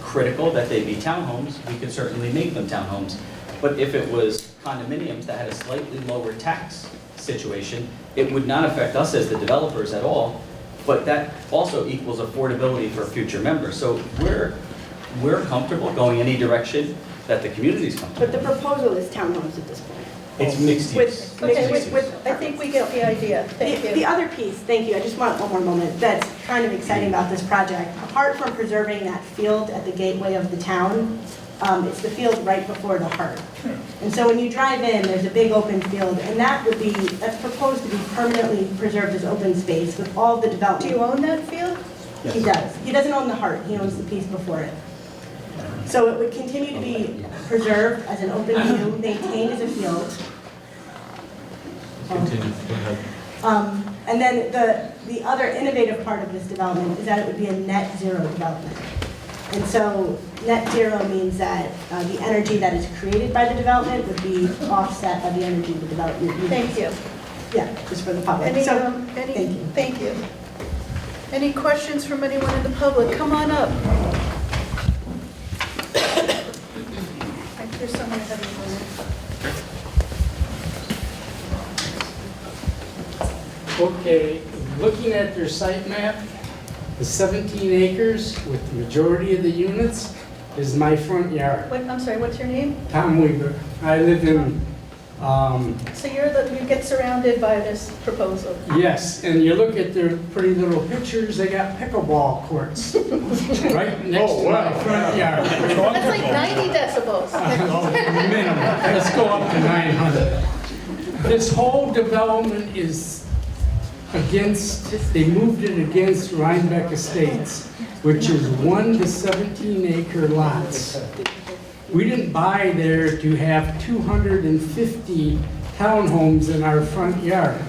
critical that they be townhomes, we could certainly make them townhomes. But if it was condominiums that had a slightly lower tax situation, it would not affect us as the developers at all, but that also equals affordability for future members. So we're comfortable going any direction that the community's comfortable. But the proposal is townhomes at this point. It's mixed use. I think we get the idea. Thank you. The other piece, thank you, I just want one more moment, that's kind of exciting about this project. Apart from preserving that field at the gateway of the town, it's the field right before the heart. And so when you drive in, there's a big open field, and that's proposed to be permanently preserved as open space with all the development. Do you own that field? He does. He doesn't own the heart, he owns the piece before it. So it would continue to be preserved as an open view, maintained as a field. And then the other innovative part of this development is that it would be a net zero development. And so net zero means that the energy that is created by the development would be offset by the energy the development uses. Thank you. Yeah, just for the public. Thank you. Any questions from anyone in the public? Come on up. There's someone ahead of you. Okay, looking at your site map, the 17 acres with the majority of the units is my front yard. I'm sorry, what's your name? Tom Weaver. I live in, So you get surrounded by this proposal? yes, and you look at their pretty little pictures, they got pickleball courts right next to my front yard. That's like 90 decibels. Minimum. Let's go up to 900. This whole development is they moved it against Rhinebeck Estates, which is 1 to 17 acre lots. We didn't buy there to have 250 townhomes in our front yard.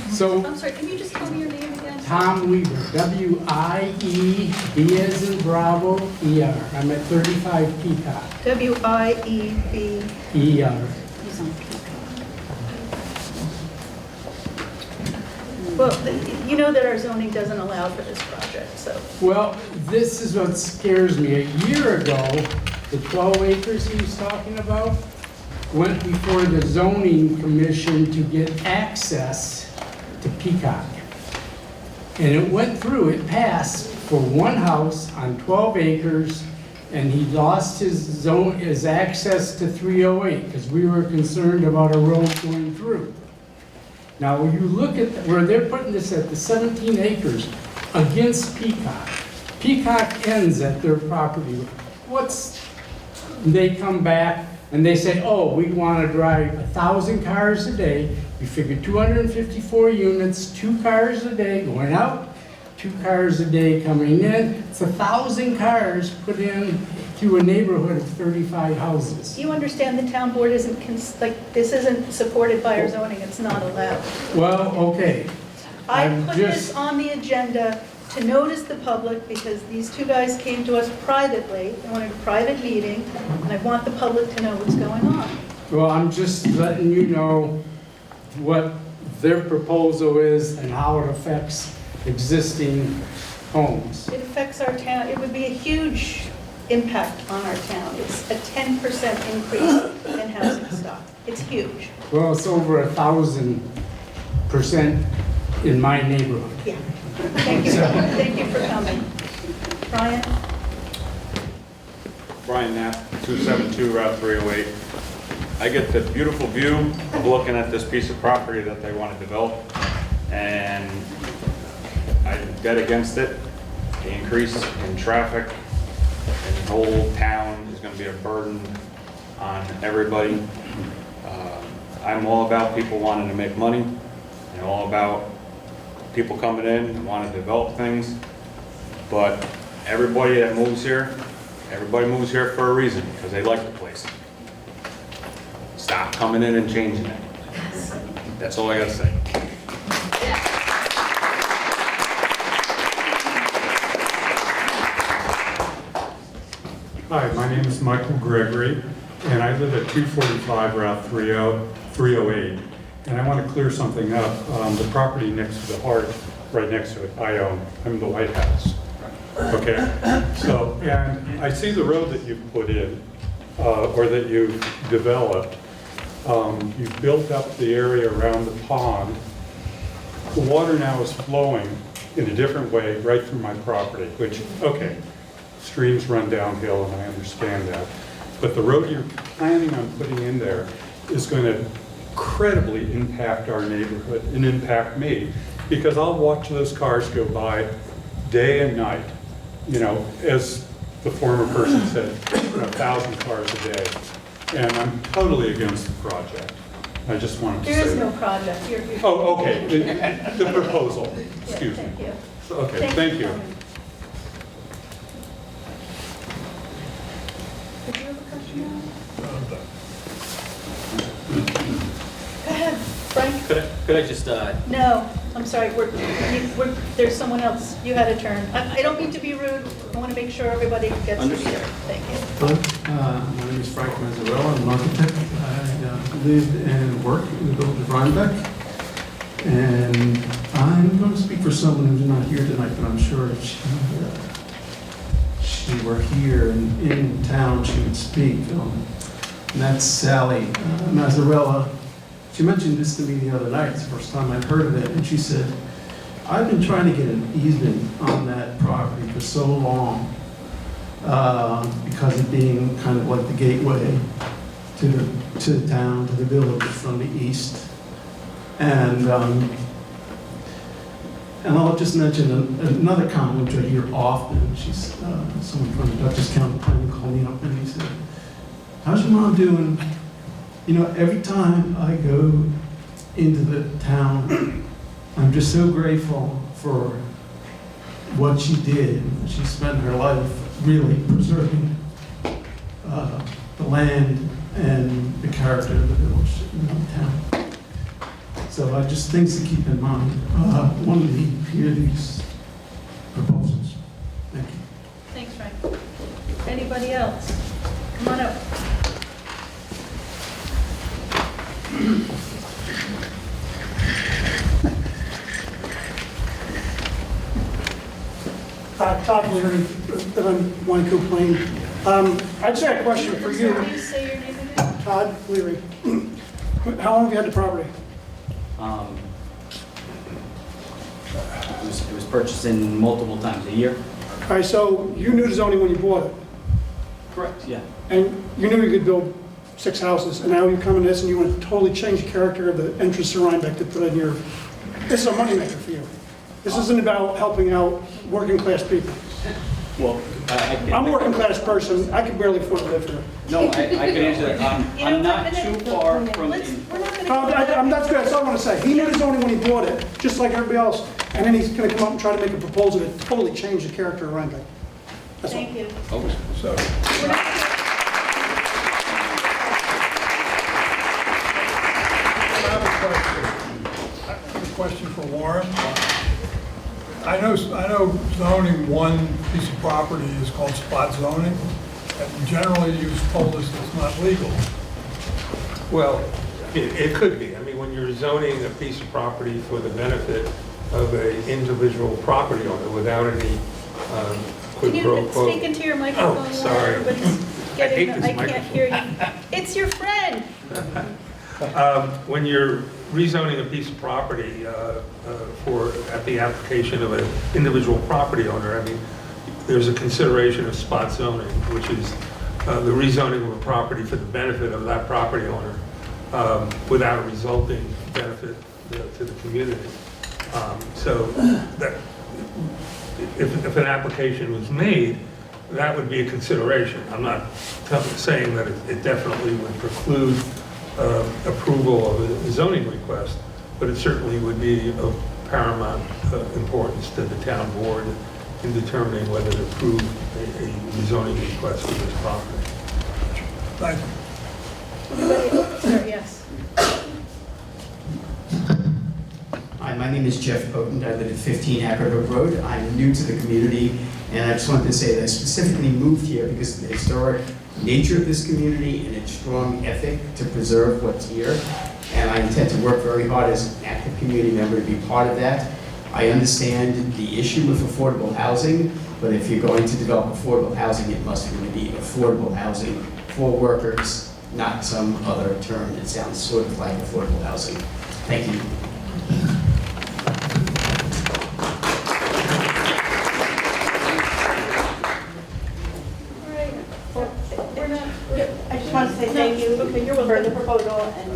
So I'm sorry, can you just tell me your name again? Tom Weaver, W-I-E-B as in Bravo, E-R. I'm at 35 Peacock, W-I-E-B. E-R. Well, you know that our zoning doesn't allow for this project, so. Well, this is what scares me. A year ago, the 12 acres he was talking about went before the zoning commission to get access to Peacock. And it went through, it passed for one house on 12 acres, and he lost his access to 308, because we were concerned about a road going through. Now, when you look at where they're putting this at the 17 acres against Peacock, Peacock ends at their property. They come back and they say, oh, we want to drive 1,000 cars a day. We figure 254 units, 2 cars a day going out, 2 cars a day coming in. It's 1,000 cars put in to a neighborhood of 35 houses. You understand the town board isn't, this isn't supported by our zoning, it's not allowed. Well, okay. I put this on the agenda to notice the public because these 2 guys came to us privately. They wanted a private meeting, and I want the public to know what's going on. Well, I'm just letting you know what their proposal is and how it affects existing homes. It affects our town, it would be a huge impact on our town. It's a 10% increase in housing stock. It's huge. Well, it's over 1,000% in my neighborhood. Yeah. Thank you. Thank you for coming. Brian? Brian Knapp, 272 Route 308. I get the beautiful view of looking at this piece of property that they want to develop, and I'm dead against it. The increase in traffic in the whole town is going to be a burden on everybody. I'm all about people wanting to make money, and all about people coming in and want to develop things, but everybody that moves here, everybody moves here for a reason, because they like the place. Stop coming in and changing it. That's all I gotta say. Hi, my name is Michael Gregory, and I live at 245 Route 308. And I want to clear something up. The property next to the Hart, right next to it, I own. I'm the White House. Okay? So, and I see the road that you've put in, or that you've developed. You've built up the area around the pond. The water now is flowing in a different way right through my property, which, okay, streams run downhill and I understand that. But the road you're planning on putting in there is going to incredibly impact our neighborhood and impact me, because I'll watch those cars go by day and night. You know, as the former person said, 1,000 cars a day. And I'm totally against the project. I just wanted to say There is that. no project. You're Oh, okay, the proposal, excuse me. Thank you. Okay, thank you. Did you have a question? Go ahead, Frank. Could I just, No, I'm sorry, there's someone else. You had a turn. I don't mean to be rude. I want to make sure everybody gets to be here. Thank you. My name is Frank Mazzarella. I'm an architect. I live and work in the village of Rhinebeck. And I'm going to speak for someone who's not here tonight, but I'm sure if she were here and in town, she would speak. And that's Sally Mazzarella. She mentioned this to me the other night. It's the first time I'd heard of it. And she said, I've been trying to get an easement on that property for so long because of being kind of like the gateway to the town, to the village from the east. And I'll just mention another comment which I hear often. She's someone from the Dutchess County Planning called me up and he said, how's your mom doing? You know, every time I go into the town, I'm just so grateful for what she did. She spent her life really preserving land and the character of the village and the town. So just things to keep in mind when we hear these proposals. Thank you. Thanks, Frank. Anybody else? Come on up. Todd Leary, that I'm one complaint. I just had a question for you. Please say your name again. Todd Leary. How long have you had the property? It was purchased in multiple times, a year? All right, so you knew the zoning when you bought it, Correct, yeah. and you knew you could build 6 houses, and now you come in this and you want to totally change the character of the entrance to Rhinebeck to put in your, this is a moneymaker for you. This isn't about helping out working class people. Well, I'm a working class person, I can barely afford to live here. No, I can answer that. I'm not too far from. That's good, that's all I want to say. He knew the zoning when he bought it, just like everybody else, and then he's going to come up and try to make a proposal to totally change the character of Rhinebeck. That's all. Thank you. So, I have a question for Warren. I know zoning one piece of property is called spot zoning, and generally you've told us it's not legal. well, it could be. I mean, when you're zoning a piece of property for the benefit of an individual property owner without any quid Can pro you quo. speak into your microphone? Oh, sorry. Everybody's getting, I can't hear you. It's your friend. When you're rezoning a piece of property at the application of an individual property owner, I mean, there's a consideration of spot zoning, which is the rezoning of a property for the benefit of that property owner without a resulting benefit to the community. So that if an application was made, that would be a consideration. I'm not saying that it definitely would preclude approval of a zoning request, but it certainly would be of paramount importance to the town board in determining whether to approve a rezoning request for this property. Thank you. Sir, yes. Hi, my name is Jeff Potent. I live at 15 Ackerville Road. I'm new to the community, and I just wanted to say that I specifically moved here because of the historic nature of this community and its strong ethic to preserve what's here. And I intend to work very hard as an active community member to be part of that. I understand the issue with affordable housing, but if you're going to develop affordable housing, it must really be affordable housing for workers, not some other term that sounds sort of like affordable housing. Thank you. I just want to say thank you for the proposal, and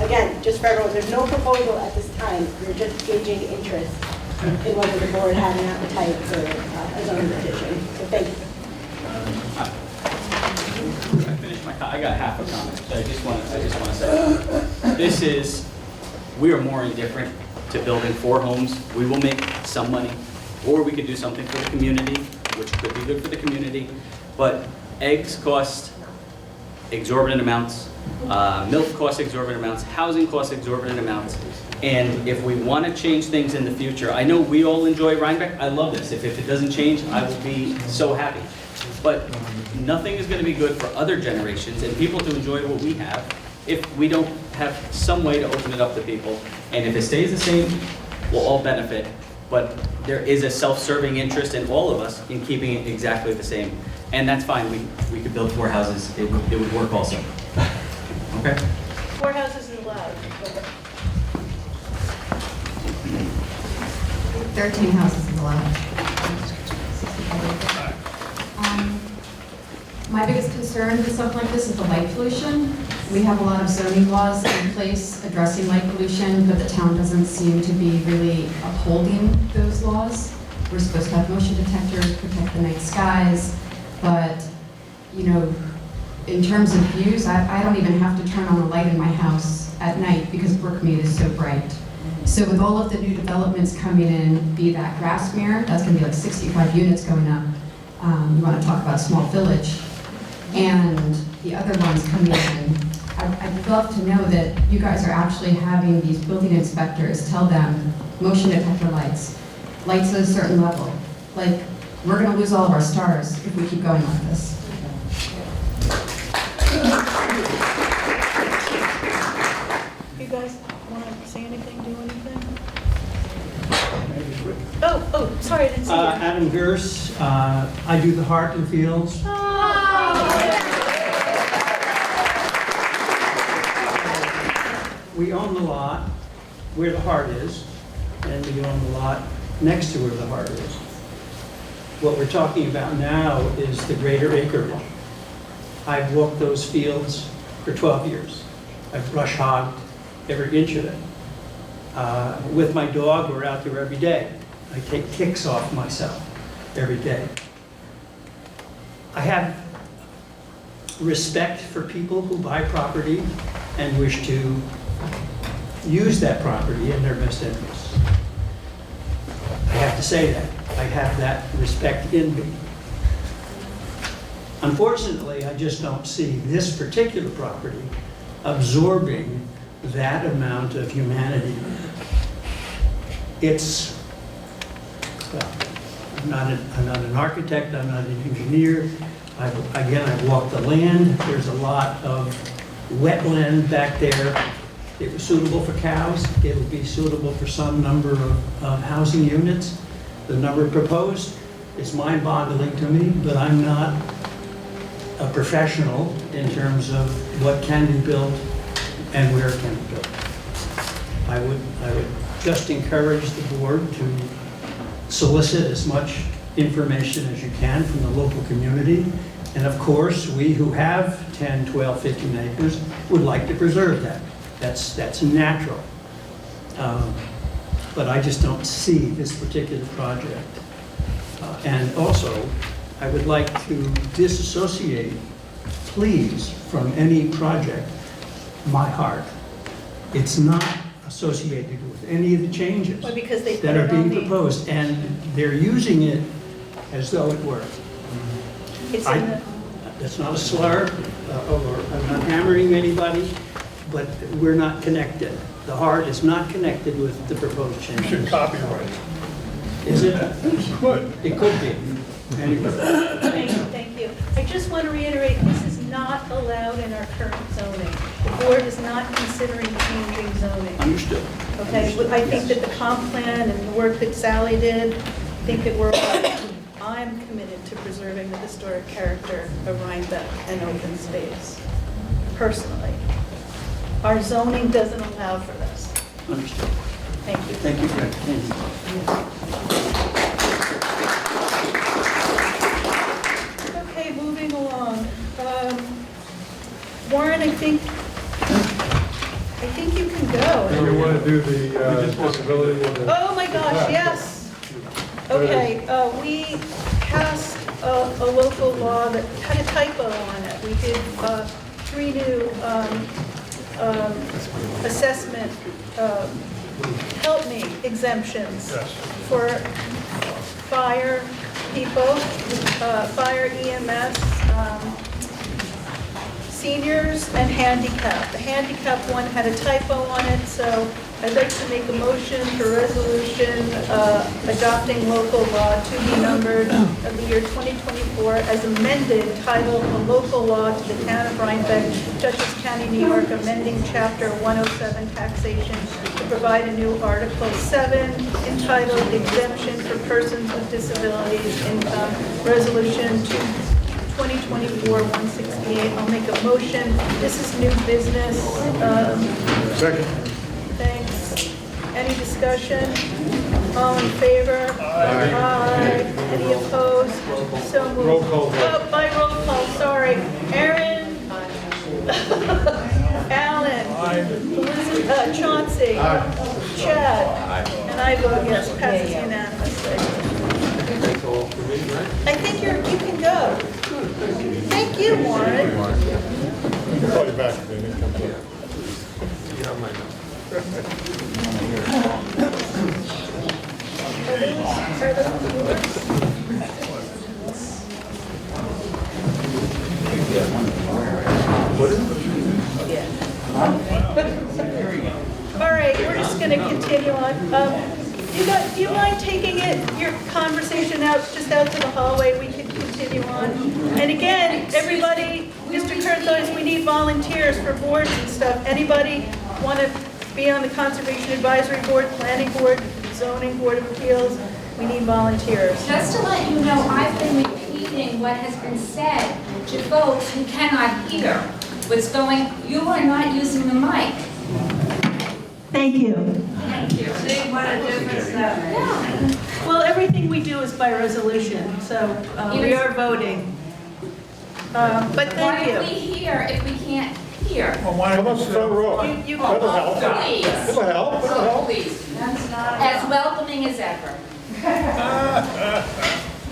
again, just for everyone, there's no proposal at this time. We're just gauging interest in whether the board had an appetite for a zoning petition. So thank you. I got half a comment. So I just want to say, we are more indifferent to building 4 homes. We will make some money, or we could do something for the community, which could be good for the community. But eggs cost exorbitant amounts, milk costs exorbitant amounts, housing costs exorbitant amounts. And if we want to change things in the future, I know we all enjoy Rhinebeck. I love this. If it doesn't change, I will be so happy. But nothing is going to be good for other generations and people to enjoy what we have if we don't have some way to open it up to people. And if it stays the same, we'll all benefit. But there is a self-serving interest in all of us in keeping it exactly the same. And that's fine. We could build 4 houses. It would work also. Okay? 4 houses is allowed. 13 houses is allowed. My biggest concern with something like this is the light pollution. We have a lot of zoning laws in place addressing light pollution, but the town doesn't seem to be really upholding those laws. We're supposed to have motion detectors, protect the night skies, but, you know, in terms of views, I don't even have to turn on the light in my house at night because Brookmead is so bright. So with all of the new developments coming in, be that Grassmere, that's going to be like 65 units going up. You want to talk about a small village. And the other ones coming in, I'd love to know that you guys are actually having these building inspectors tell them motion detector lights at a certain level. Like, we're gonna lose all of our stars if we keep going like this. You guys want to say anything, do anything? Oh, sorry, I didn't see you. Adam Gers, I do the Heart and Fields. We own the lot where the Heart is, and we own the lot next to where the Heart is. What we're talking about now is the greater acreage. I've walked those fields for 12 years. I've brush hogged every inch of it. With my dog, we're out there every day. I take ticks off myself every day. I have respect for people who buy property and wish to use that property in their best interests. I have to say that. I have that respect in me. Unfortunately, I just don't see this particular property absorbing that amount of humanity. It's, well, I'm not an architect, I'm not an engineer. I've walked the land. There's a lot of wetland back there. It was suitable for cows. It'll be suitable for some number of housing units. The number proposed is mind-boggling to me, but I'm not a professional in terms of what can be built and where it can be built. I would just encourage the board to solicit as much information as you can from the local community. And of course, we who have 10, 12, 15 acres would like to preserve that. That's natural. But I just don't see this particular project. And also, I would like to disassociate, please, from any project, my heart. It's not associated with any of the changes Well, because they that put are it on being the- proposed, and they're using it as though it were. It's in the, That's not a slur, or I'm not hammering anybody, but we're not connected. The heart is not connected with the proposed changes. You should copyright. Is it? Good. It could be. Anyway. thank you. I just want to reiterate, this is not allowed in our current zoning. The board is not considering changing zoning. Understood. Okay, I think that the comp plan and the work that Sally did, I think that I'm committed to preserving the historic character of Rhinebeck and open space, personally. Our zoning doesn't allow for this. Understood. Thank you. Thank you, Fred. Thank you. Okay, moving along. Warren, I think you can go. Do you want to do the disability with the... Oh my gosh, yes. Okay, we passed a local law that had a typo on it. We did 3 new assessment, help me, exemptions for fire people, fire EMS, seniors, and handicap. The handicap one had a typo on it, so I'd like to make a motion for resolution adopting local law to be numbered of the year 2024 as amended, titled a local law to the town of Rhinebeck, Dutchess County, New York, amending chapter 107 taxation to provide a new article 7 entitled exemption for persons with disabilities income, resolution 2024-168. I'll make a motion. This is new business. Second. Thanks. Any discussion? All in favor? Aye. Aye. Any opposed? So moved. Roll call vote. Oh, by roll call, sorry. Aaron? Alan? Elizabeth, Chauncey? Chad? And I vote yes, passes unanimously. I think you can go. Thank you, Warren. Call you back if anything comes up. You have my number. Are those yours? Do you mind taking your conversation just out to the hallway? We can continue on. And again, everybody, Mr. Kurthos, we need volunteers for boards and stuff. Anybody want to be on the Conservation Advisory Board, Planning Board, Zoning Board of Appeals? We need volunteers. Just to let you know, I've been repeating what has been said to folks who cannot hear what's going. You are not using the mic. Thank you. Thank you. See what a difference that makes. Well, everything we do is by resolution, so we are voting. But Why thank do we you. hear if we can't hear? Well, why don't we front row? That'll help. Please. It'll help, it'll Oh, help. please. As welcoming as ever.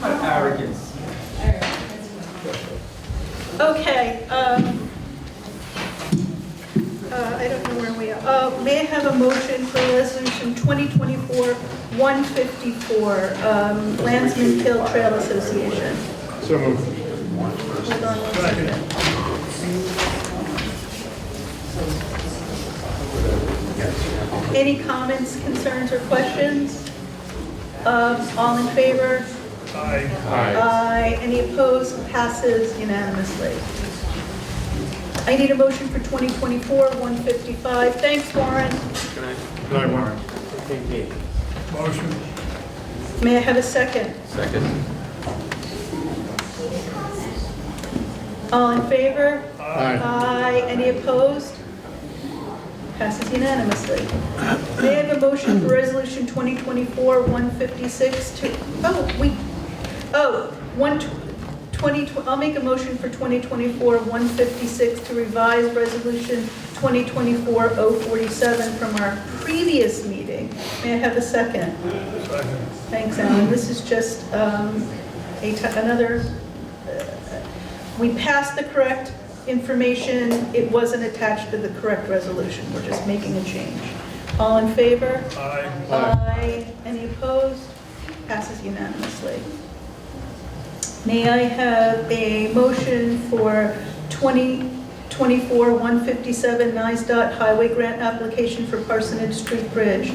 What arrogance. Okay, I don't know where we are. May I have a motion for Resolution 2024-154, Landsman Kill Trail Association? So moved. Hold on one second. Any comments, concerns, or questions? All in favor? Aye. Aye. Any opposed? Passes unanimously. I need a motion for 2024-155. Thanks, Warren. Good night, Warren. Motion. May I have a second? Second. All in favor? Aye. Aye. Any opposed? Passes unanimously. May I have a motion for Resolution 2024-156 to, I'll make a motion for 2024-156 to revise Resolution 2024-047 from our previous meeting. May I have a second? Second. Thanks, Alan. This is just we passed the correct information. It wasn't attached to the correct resolution. We're just making a change. All in favor? Aye. Aye. Any opposed? Passes unanimously. May I have a motion for 2024-157 NISDOT Highway Grant Application for Parsonage Street Bridge?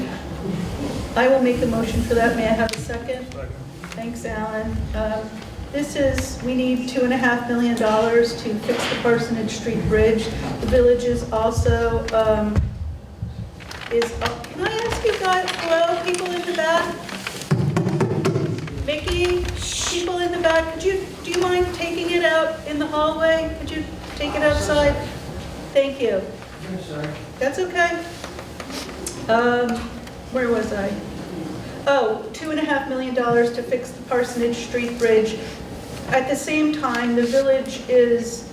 I will make a motion for that. May I have a second? Second. Thanks, Alan. We need $2.5 million to fix the Parsonage Street Bridge. The village is also, can I ask you guys, hello, people in the back? Vicky, people in the back, do you mind taking it out in the hallway? Could you take it outside? Thank you. That's okay. Where was I? Oh, $2.5 million to fix the Parsonage Street Bridge. At the same time, the village is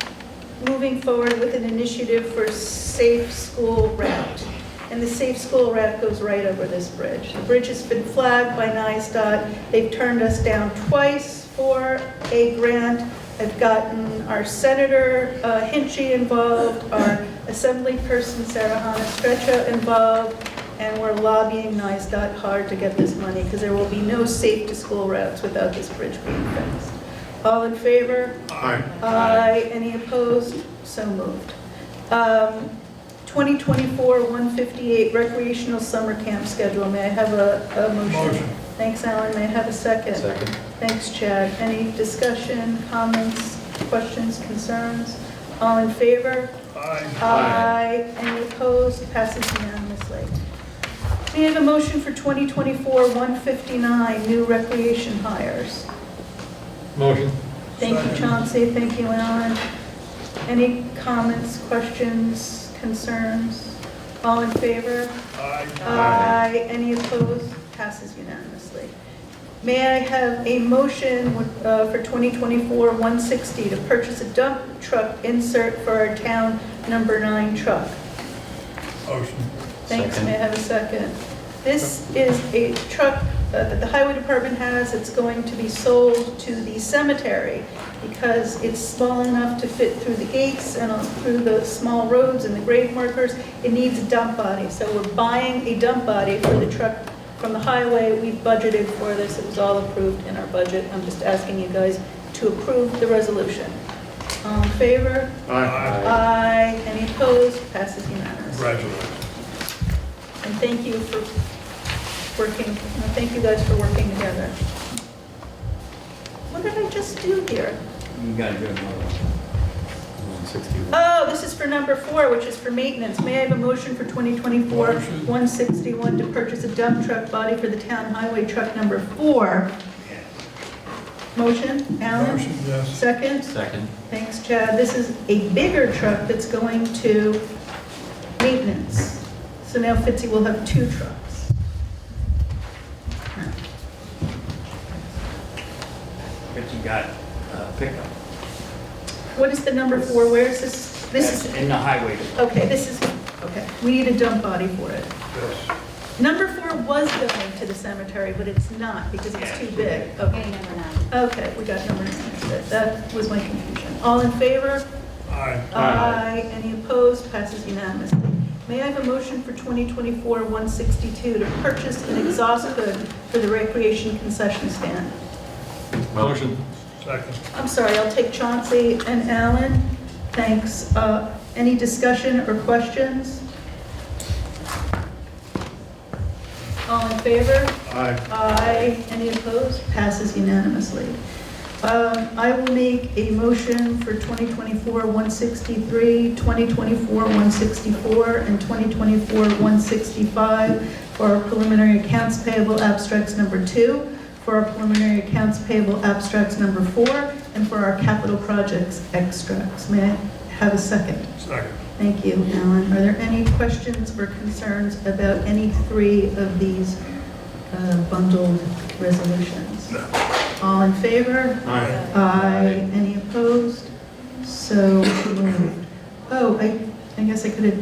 moving forward with an initiative for safe school route. And the safe school route goes right over this bridge. The bridge has been flagged by NISDOT. They've turned us down twice for a grant. I've gotten our Senator Hinchy involved, our Assembly Person Sarah Hannah Streccia involved, and we're lobbying NISDOT hard to get this money because there will be no safe to school routes without this bridge being fixed. All in favor? Aye. Aye. Any opposed? So moved. 2024-158 recreational summer camp schedule. May I have a motion? Motion. Thanks, Alan. May I have a second? Second. Thanks, Chad. Any discussion, comments, questions, concerns? All in favor? Aye. Aye. Any opposed? Passes unanimously. May I have a motion for 2024-159 new recreation hires? Motion. Thank you, Chauncey. Thank you, Alan. Any comments, questions, concerns? All in favor? Aye. Aye. Any opposed? Passes unanimously. May I have a motion for 2024-160 to purchase a dump truck insert for our town number 9 truck? Motion. Thanks. Second. May I have a second? This is a truck that the highway department has. It's going to be sold to the cemetery because it's small enough to fit through the gates and through the small roads and the grave markers. It needs a dump body. So we're buying a dump body for the truck from the highway. We've budgeted for this. It was all approved in our budget. I'm just asking you guys to approve the resolution. All in favor? Aye. Aye. Any opposed? Passes unanimously. Congratulations. And thank you for working, thank you guys for working together. What did I just do here? You gotta do another one. Oh, this is for number 4, which is for maintenance. May I have a motion for 2024-161 to purchase a dump truck body for the town highway truck number 4? Motion, Alan? Motion, yes. Second? Second. Thanks, Chad. This is a bigger truck that's going to maintenance. So now Fitzy will have 2 trucks. But you got pickup. What is the number 4? Where is this? This That's is, in the highway. okay, this is, okay. We need a dump body for it. Yes. Number 4 was going to the cemetery, but it's not because it's too big. Okay. Okay, we got number 9. That was my confusion. All in favor? Aye. Aye. Any opposed? Passes unanimously. May I have a motion for 2024-162 to purchase an exhaust hood for the recreation concession stand? Motion. Second. I'm sorry, I'll take Chauncey and Alan. Thanks. Any discussion or questions? All in favor? Aye. Aye. Any opposed? Passes unanimously. I will make a motion for 2024-163, 2024-164, and 2024-165 for our preliminary accounts payable abstracts number 2, for our preliminary accounts payable abstracts number 4, and for our capital projects extracts. May I have a second? Second. Thank you, Alan. Are there any questions or concerns about any 3 of these bundled resolutions? No. All in favor? Aye. Aye. Any opposed? So moved. Oh, I guess I could have,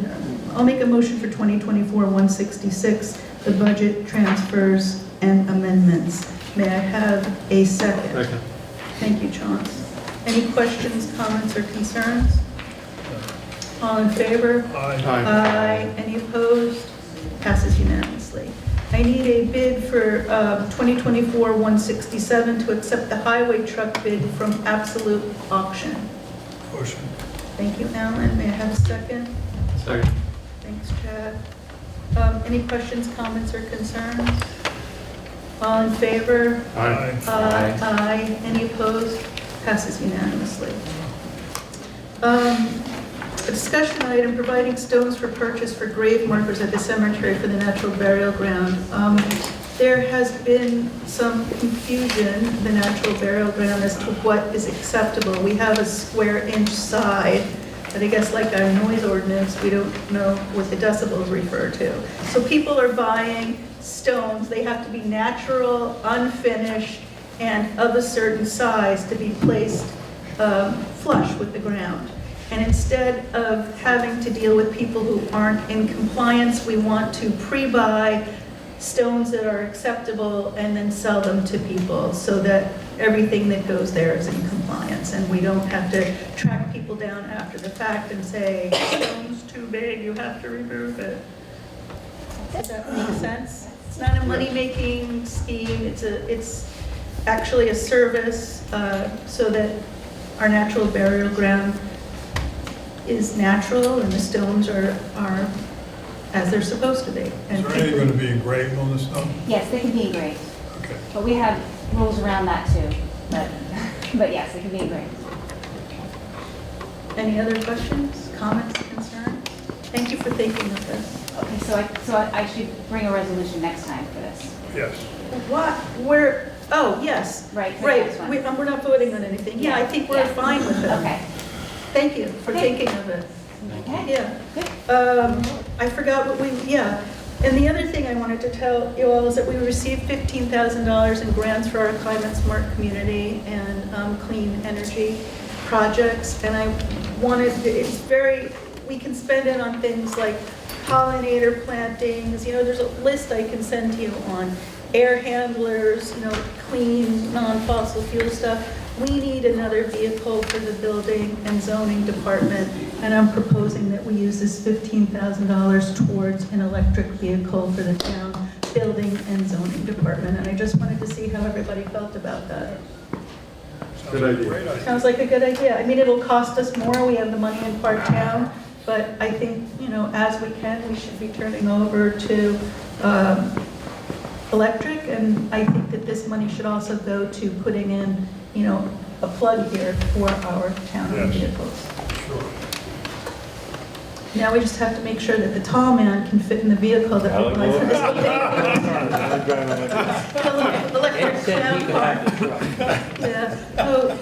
I'll make a motion for 2024-166, the budget transfers and amendments. May I have a second? Second. Thank you, Chauncey. Any questions, comments, or concerns? All in favor? Aye. Aye. Any opposed? Passes unanimously. I need a bid for 2024-167 to accept the highway truck bid from Absolute Auction. Motion. Thank you, Alan. May I have a second? Second. Thanks, Chad. Any questions, comments, or concerns? All in favor? Aye. Aye. Any opposed? Passes unanimously. A discussion item, providing stones for purchase for grave markers at the cemetery for the natural burial ground. There has been some confusion, the natural burial ground, as to what is acceptable. We have a square inch side, but I guess like our noise ordinance, we don't know what the decibels refer to. So people are buying stones, they have to be natural, unfinished, and of a certain size to be placed flush with the ground. And instead of having to deal with people who aren't in compliance, we want to pre-buy stones that are acceptable and then sell them to people so that everything that goes there is in compliance. And we don't have to track people down after the fact and say, stone's too big, you have to remove it. Does that make sense? It's not a money-making scheme, it's actually a service so that our natural burial ground is natural and the stones are as they're supposed to be. Is there anything going to be engraved on the stone? Yes, they can be engraved, Okay. but we have rules around that too. But yes, they can be engraved. Any other questions, comments, concerns? Thank you for thinking of this. Okay, so I should bring a resolution next time for this. Yes. What, where, oh, yes. Right, for the Right, next one. we're not voting on anything. Yeah, I think we're fine with it. Okay. Thank you for thinking of it. Okay. Yeah. I forgot what yeah. And the other thing I wanted to tell you all is that we received $15,000 in grants for our climate smart community and clean energy projects. And I wanted, we can spend it on things like pollinator plantings, there's a list I can send to you on air handlers, clean, non-fossil fuel stuff. We need another vehicle for the building and zoning department, and I'm proposing that we use this $15,000 towards an electric vehicle for the town building and zoning department. And I just wanted to see how everybody felt about that. Good idea. Sounds like a good idea. I mean, it'll cost us more. We have the money in part town, but I think, as we can, we should be turning over to electric, and I think that this money should also go to putting in, you know, a plug here for our town vehicles. Sure. Now we just have to make sure that the tall man can fit in the vehicle that we're buying for this electric clown car. Yeah, oh,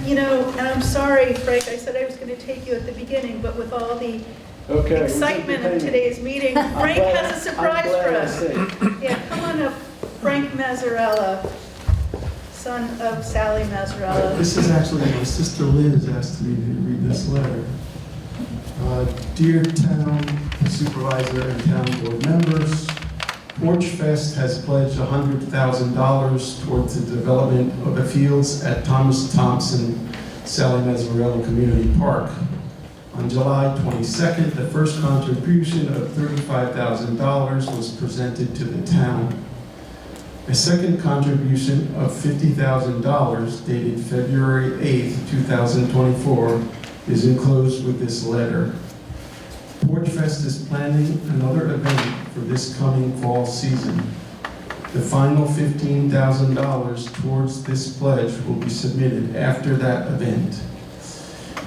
you know, and I'm sorry, Frank, I said I was going to take you at the beginning, but with all the excitement of today's meeting, Frank has a surprise for us. Yeah, come on up, Frank Mazzarella, son of Sally Mazzarella. This is actually my sister Liz asked me to read this letter. Dear Town Supervisor and Town Board members, Porch Fest has pledged $100,000 towards the development of the fields at Thomas Thompson Sally Mazzarella Community Park. On July 22nd, the first contribution of $35,000 was presented to the town. A second contribution of $50,000 dated February 8th, 2024 is enclosed with this letter. Porch Fest is planning another event for this coming fall season. The final $15,000 towards this pledge will be submitted after that event.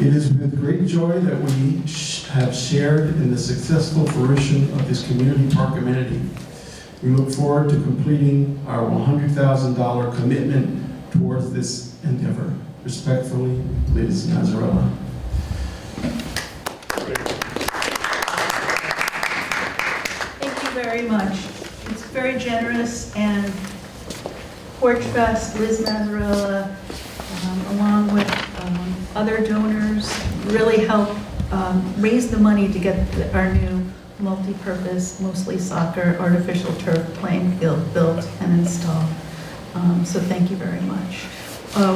It is with great joy that we have shared in the successful fruition of this community park amenity. We look forward to completing our $100,000 commitment towards this endeavor. Respectfully, Liz Mazzarella. Thank you very much. It's very generous, and Porch Fest, Liz Mazzarella, along with other donors, really help raise the money to get our new multi-purpose, mostly soccer, artificial turf playing field built and installed. So thank you very much.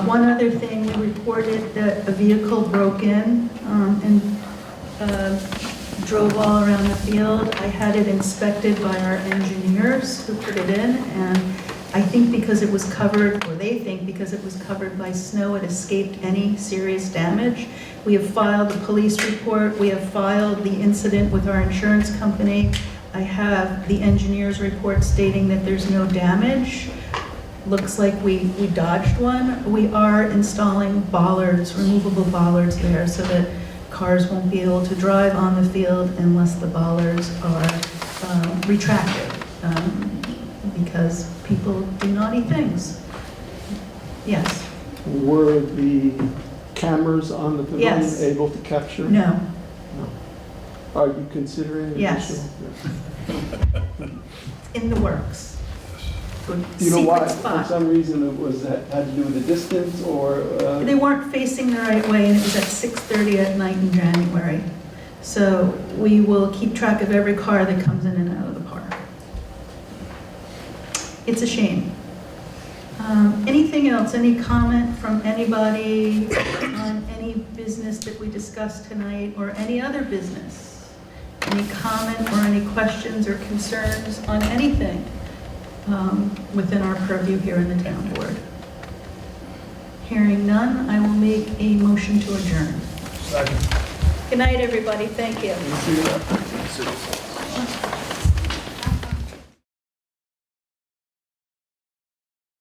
One other thing, we reported that a vehicle broke in and drove all around the field. I had it inspected by our engineers who put it in, and I think because it was covered, or they think because it was covered by snow, it escaped any serious damage. We have filed a police report. We have filed the incident with our insurance company. I have the engineer's report stating that there's no damage. Looks like we dodged one. We are installing bollards, removable bollards there, so that cars won't be able to drive on the field unless the bollards are retracted, because people do naughty things. Yes? Were the cameras on the pavilion Yes. able to capture? No. No. Are you considering Yes. additional? In the works. Good You know why? secret spot. For some reason it was had to do with the distance or? They weren't facing the right way, and it was at 6:30 at night in January. So we will keep track of every car that comes in and out of the park. It's a shame. Anything else? Any comment from anybody on any business that we discussed tonight, or any other business? Any comment or any questions or concerns on anything within our purview here in the town board? Hearing none, I will make a motion to adjourn. Second. Good night, everybody. Thank you.